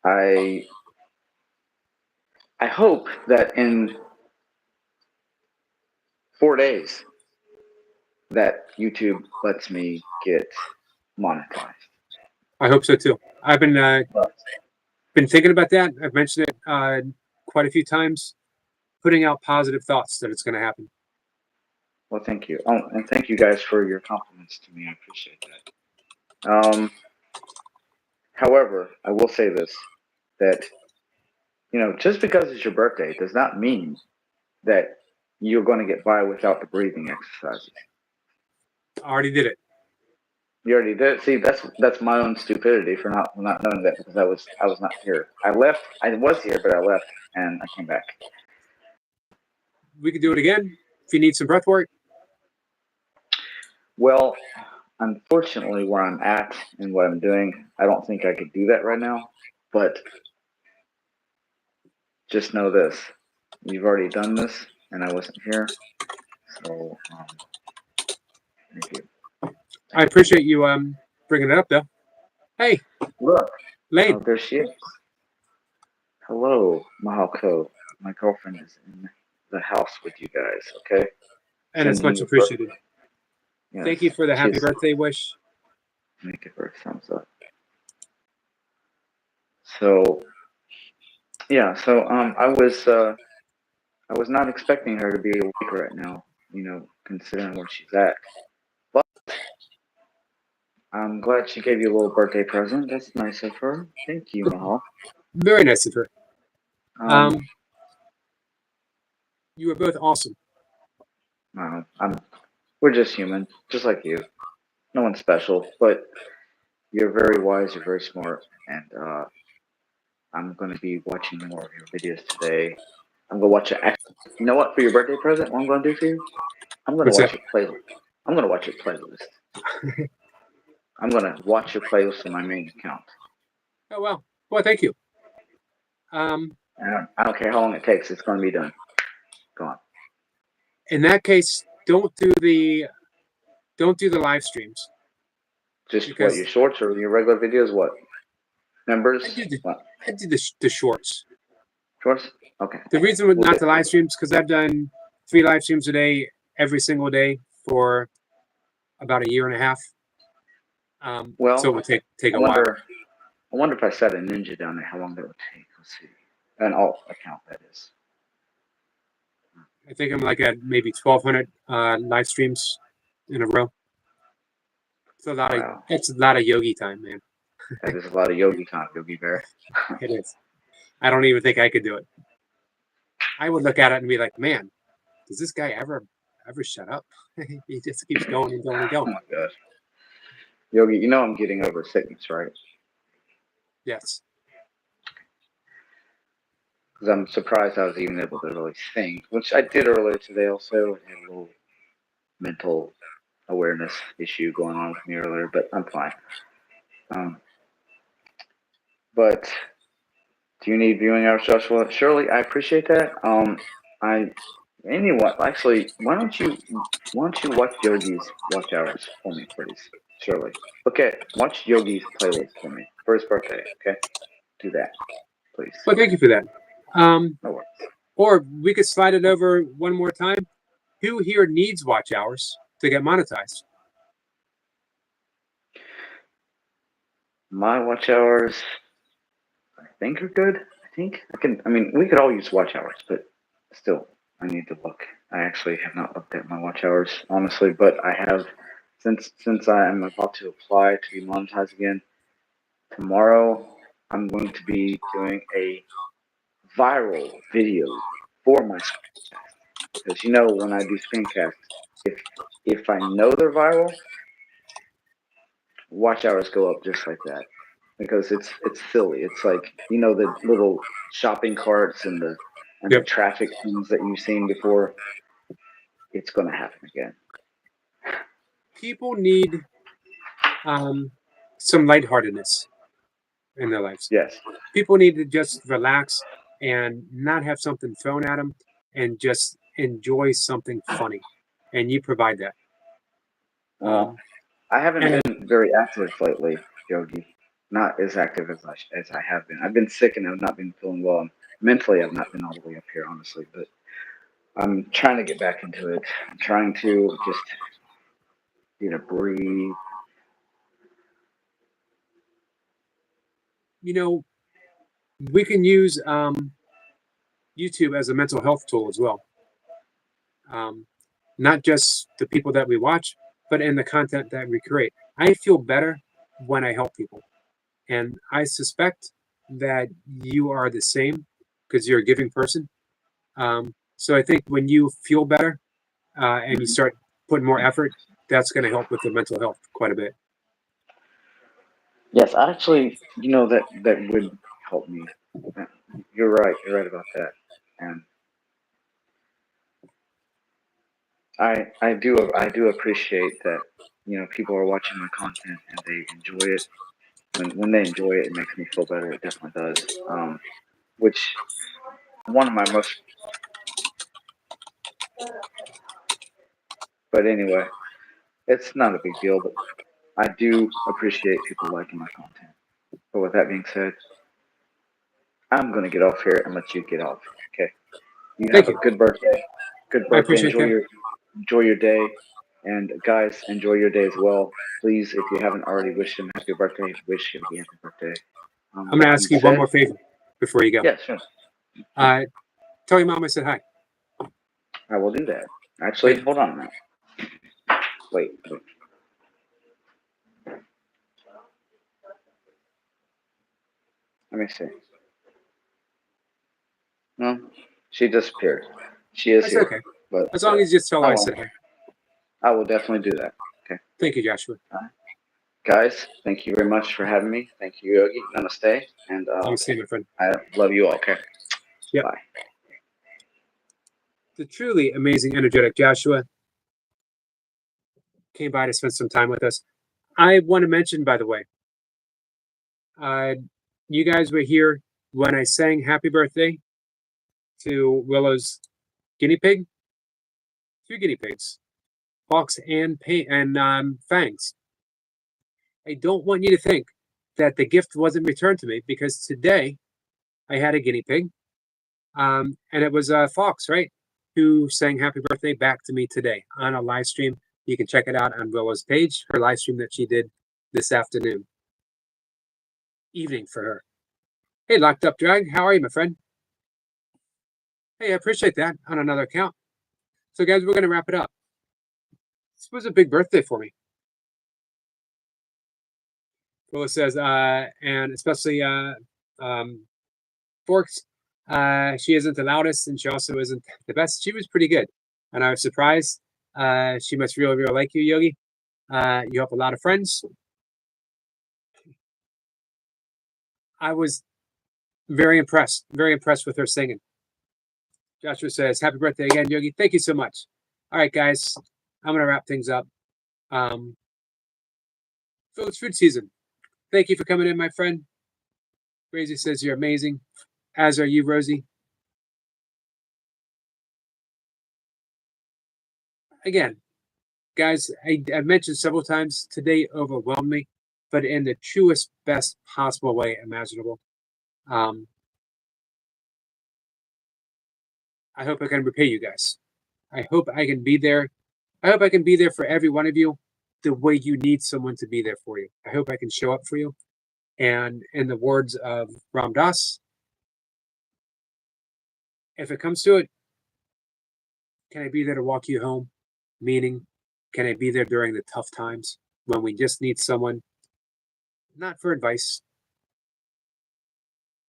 S7: I hope that in 4 days that YouTube lets me get monetized.
S1: I hope so too. I've been thinking about that. I've mentioned it quite a few times. Putting out positive thoughts that it's going to happen.
S7: Well, thank you. Oh, and thank you guys for your compliments to me. I appreciate that. However, I will say this, that, you know, just because it's your birthday does not mean that you're going to get by without the breathing exercises.
S1: I already did it.
S7: You already did. See, that's my own stupidity for not knowing that, because I was not here. I left. I was here, but I left and I came back.
S1: We could do it again if you need some breath work.
S7: Well, unfortunately, where I'm at and what I'm doing, I don't think I could do that right now. But just know this: you've already done this, and I wasn't here. So, thank you.
S1: I appreciate you bringing it up, though. Hey,
S7: Look,
S1: Lane.
S7: oh, there she is. Hello, Mahako. My girlfriend is in the house with you guys. Okay.
S1: And it's
S7: Sending
S1: much
S7: you
S1: appreciated.
S7: Yes,
S1: Thank you for the happy
S7: she's-
S1: birthday wish.
S7: Make it her thumbs up. So yeah, so I was not expecting her to be awake right now, you know, considering where she's at. But I'm glad she gave you a little birthday present. That's nice of her. Thank you, Mahal.
S1: Very nice of her. You were both awesome.
S7: We're just human, just like you. No one's special, but you're very wise. You're very smart, and I'm going to be watching more of your videos today. I'm going to watch it. You know what? For your birthday present, what I'm going to do for you? I'm going to
S1: What's
S7: watch
S1: that?
S7: your playlist. I'm going to watch your playlist. I'm going to watch your playlist on my main account.
S1: Oh, well. Well, thank you.
S7: I don't care how long it takes. It's going to be done. Go on.
S1: In that case, don't do the live streams.
S7: Just
S1: Because-
S7: what, your shorts or your regular videos? What? Members? What?
S1: I did the shorts.
S7: Shorts? Okay.
S1: The reason not the live streams because I've done 3 live streams a day every single day for about a year and a half.
S7: Well,
S1: so it would take
S7: I
S1: a while.
S7: wonder if I set a ninja down there, how long that would take. Let's see. An alt account, that is.
S1: I think I'm like at maybe 1,200 live streams in a row. It's a lot
S7: Wow.
S1: of it's a lot of yogi time, man.
S7: That is a lot of yogi time, Yogi Bear.
S1: It is. I don't even think I could do it. I would look at it and be like, man, does this guy ever shut up? He just keeps going and going and
S7: Oh
S1: going.
S7: my gosh. Yogi, you know I'm getting over sickness, right?
S1: Yes.
S7: Because I'm surprised I was even able to really think, which I did earlier today also. I had a little mental awareness issue going on with me earlier, but I'm fine. But do you need viewing hours, Joshua? Shirley, I appreciate that. Actually, why don't you watch Yogi's watch hours for me, please, Shirley? Watch Yogi's playlist for me for his birthday. Okay, do that, please.
S1: Well, thank you for that.
S7: No worries.
S1: Or we could slide it over one more time. Who here needs watch hours to get monetized?
S7: My watch hours, I think, are good. I mean, we could all use watch hours, but still, I need to look. I actually have not looked at my watch hours, honestly, but I have, since I am about to apply to be monetized again, tomorrow I'm going to be doing a viral video for my screencast. Because, when I do screencasts, if I know they're viral, watch hours go up just like that. Because it's silly. It's like the little shopping carts and the
S1: Yep.
S7: traffic things that you've seen before. It's going to happen again.
S1: People need some lightheartedness in their lives.
S7: Yes.
S1: People need to just relax and not have something thrown at them and just enjoy something funny. And you provide that.
S7: Well, I haven't been very active lately, Yogi. Not as active as I have been. I've been sick and I've not been feeling well. Mentally, I've not been all the way up here, honestly. But I'm trying to get back into it. I'm trying to just breathe.
S1: We can use YouTube as a mental health tool as well. Not just the people that we watch, but in the content that we create. I feel better when I help people. And I suspect that you are the same because you're a giving person. So I think when you feel better and you start putting more effort, that's going to help with the mental health quite a bit.
S7: Yes, actually, that would help me. You're right. You're right about that. And I do appreciate that. People are watching my content and they enjoy it. When they enjoy it, it makes me feel better. It definitely does. Which one of my most. But anyway, it's not a big deal. But I do appreciate people liking my content. But with that being said, I'm gonna get off here and let you get off. Okay. You
S1: Thank
S7: have
S1: you.
S7: a good birthday. Good
S1: I
S7: birthday.
S1: appreciate that.
S7: Enjoy your day. And guys, enjoy your day as well. Please, if you haven't already wished him happy birthday, wish him happy birthday.
S1: I'm going to ask you one more favor before you go.
S7: Yeah, sure.
S1: Tell your mom I said hi.
S7: I will do that. Actually, hold on a minute. Wait. Let me see. No, she disappeared. She is
S1: That's
S7: here.
S1: okay.
S7: But
S1: As long as you just tell her I said hi.
S7: I will definitely do that. Okay.
S1: Thank you, Joshua.
S7: Guys, thank you very much for having me. Thank you, Yogi. Namaste. And
S1: You see, my friend.
S7: I love you all. Okay.
S1: Yep.
S7: Bye.
S1: The truly amazing, energetic Joshua came by to spend some time with us. I want to mention, by the way, you guys were here when I sang happy birthday to Willow's guinea pig. 2 guinea pigs, Fox and Fangs. I don't want you to think that the gift wasn't returned to me because today I had a guinea pig, and it was Fox, right, who sang happy birthday back to me today on a live stream. You can check it out on Willow's page, her live stream that she did this afternoon. Evening for her. Hey, Locked Up Drag, how are you, my friend? Hey, I appreciate that on another account. So, guys, we're going to wrap it up. This was a big birthday for me. Willa says, and especially Forks, she isn't the loudest, and she also isn't the best. She was pretty good, and I was surprised. She must really, really like you, Yogi. You have a lot of friends. I was very impressed with her singing. Joshua says, happy birthday again, Yogi. Thank you so much. All right, guys, I'm going to wrap things up. So it's food season. Thank you for coming in, my friend. Rosie says you're amazing, as are you, Rosie. Again, guys, I've mentioned several times, today overwhelmed me, but in the truest, best possible way imaginable. I hope I can repay you guys. I hope I can be there. I hope I can be there for every one of you the way you need someone to be there for you. I hope I can show up for you. And in the words of Ram Dass, if it comes to it, can I be there to walk you home? Meaning, can I be there during the tough times when we just need someone, not for advice,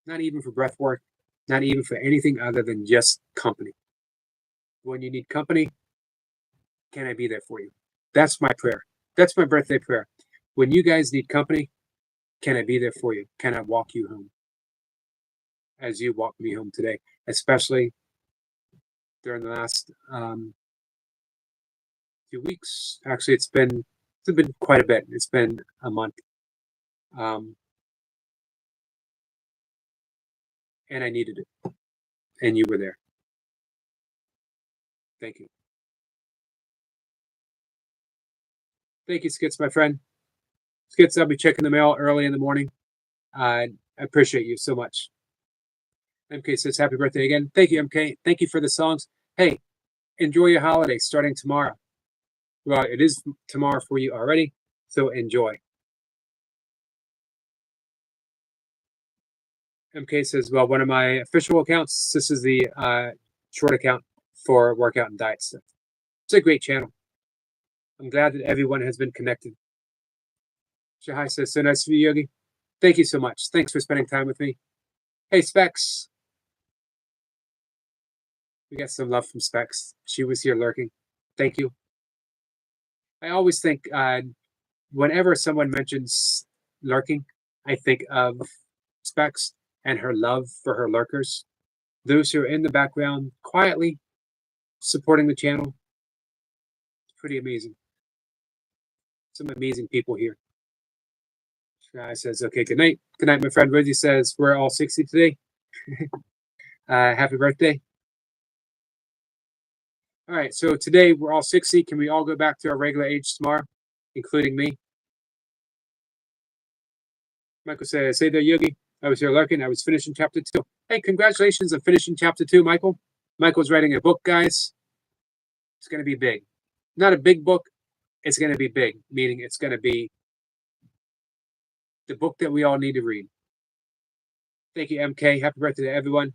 S1: not even for breath work, not even for anything other than just company. When you need company, can I be there for you? That's my prayer. That's my birthday prayer. When you guys need company, can I be there for you? Can I walk you home? As you walk me home today, especially during the last 2 weeks. Actually, it's been quite a bit. It's been a month. And I needed it. And you were there. Thank you. Thank you, Skits, my friend. Skits, I'll be checking the mail early in the morning. I appreciate you so much. MK says, happy birthday again. Thank you, MK. Thank you for the songs. Hey, enjoy your holiday starting tomorrow. Well, it is tomorrow for you already, so enjoy. MK says, well, one of my official accounts, this is the short account for workout and diet stuff. It's a great channel. I'm glad that everyone has been connected. Shahai says, so nice of you, Yogi. Thank you so much. Thanks for spending time with me. Hey, Specs. We got some love from Specs. She was here lurking. Thank you. I always think whenever someone mentions lurking, I think of Specs and her love for her lurkers. Those who are in the background quietly supporting the channel. It's pretty amazing. Some amazing people here. Guy says, okay, good night. Good night, my friend. Rosie says, we're all 60 today. Happy birthday. All right, so today we're all 60. Can we all go back to our regular age tomorrow, including me? Michael says, hey there, Yogi. I was here lurking. I was finishing chapter 2. Hey, congratulations on finishing chapter 2, Michael. Michael's writing a book, guys. It's going to be big. Not a big book. It's going to be big, meaning it's going to be the book that we all need to read. Thank you, MK. Happy birthday to everyone.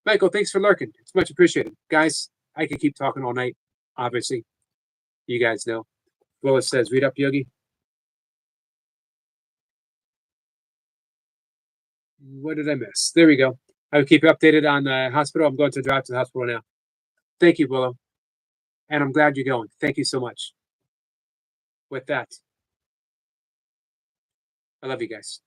S1: Michael, thanks for lurking. It's much appreciated. Guys, I could keep talking all night, obviously. You guys know. Willis says, read up, Yogi. What did I miss? There we go. I will keep you updated on the hospital. I'm going to drive to the hospital now. Thank you, Willow. And I'm glad you're going. Thank you so much. With that, I love you guys.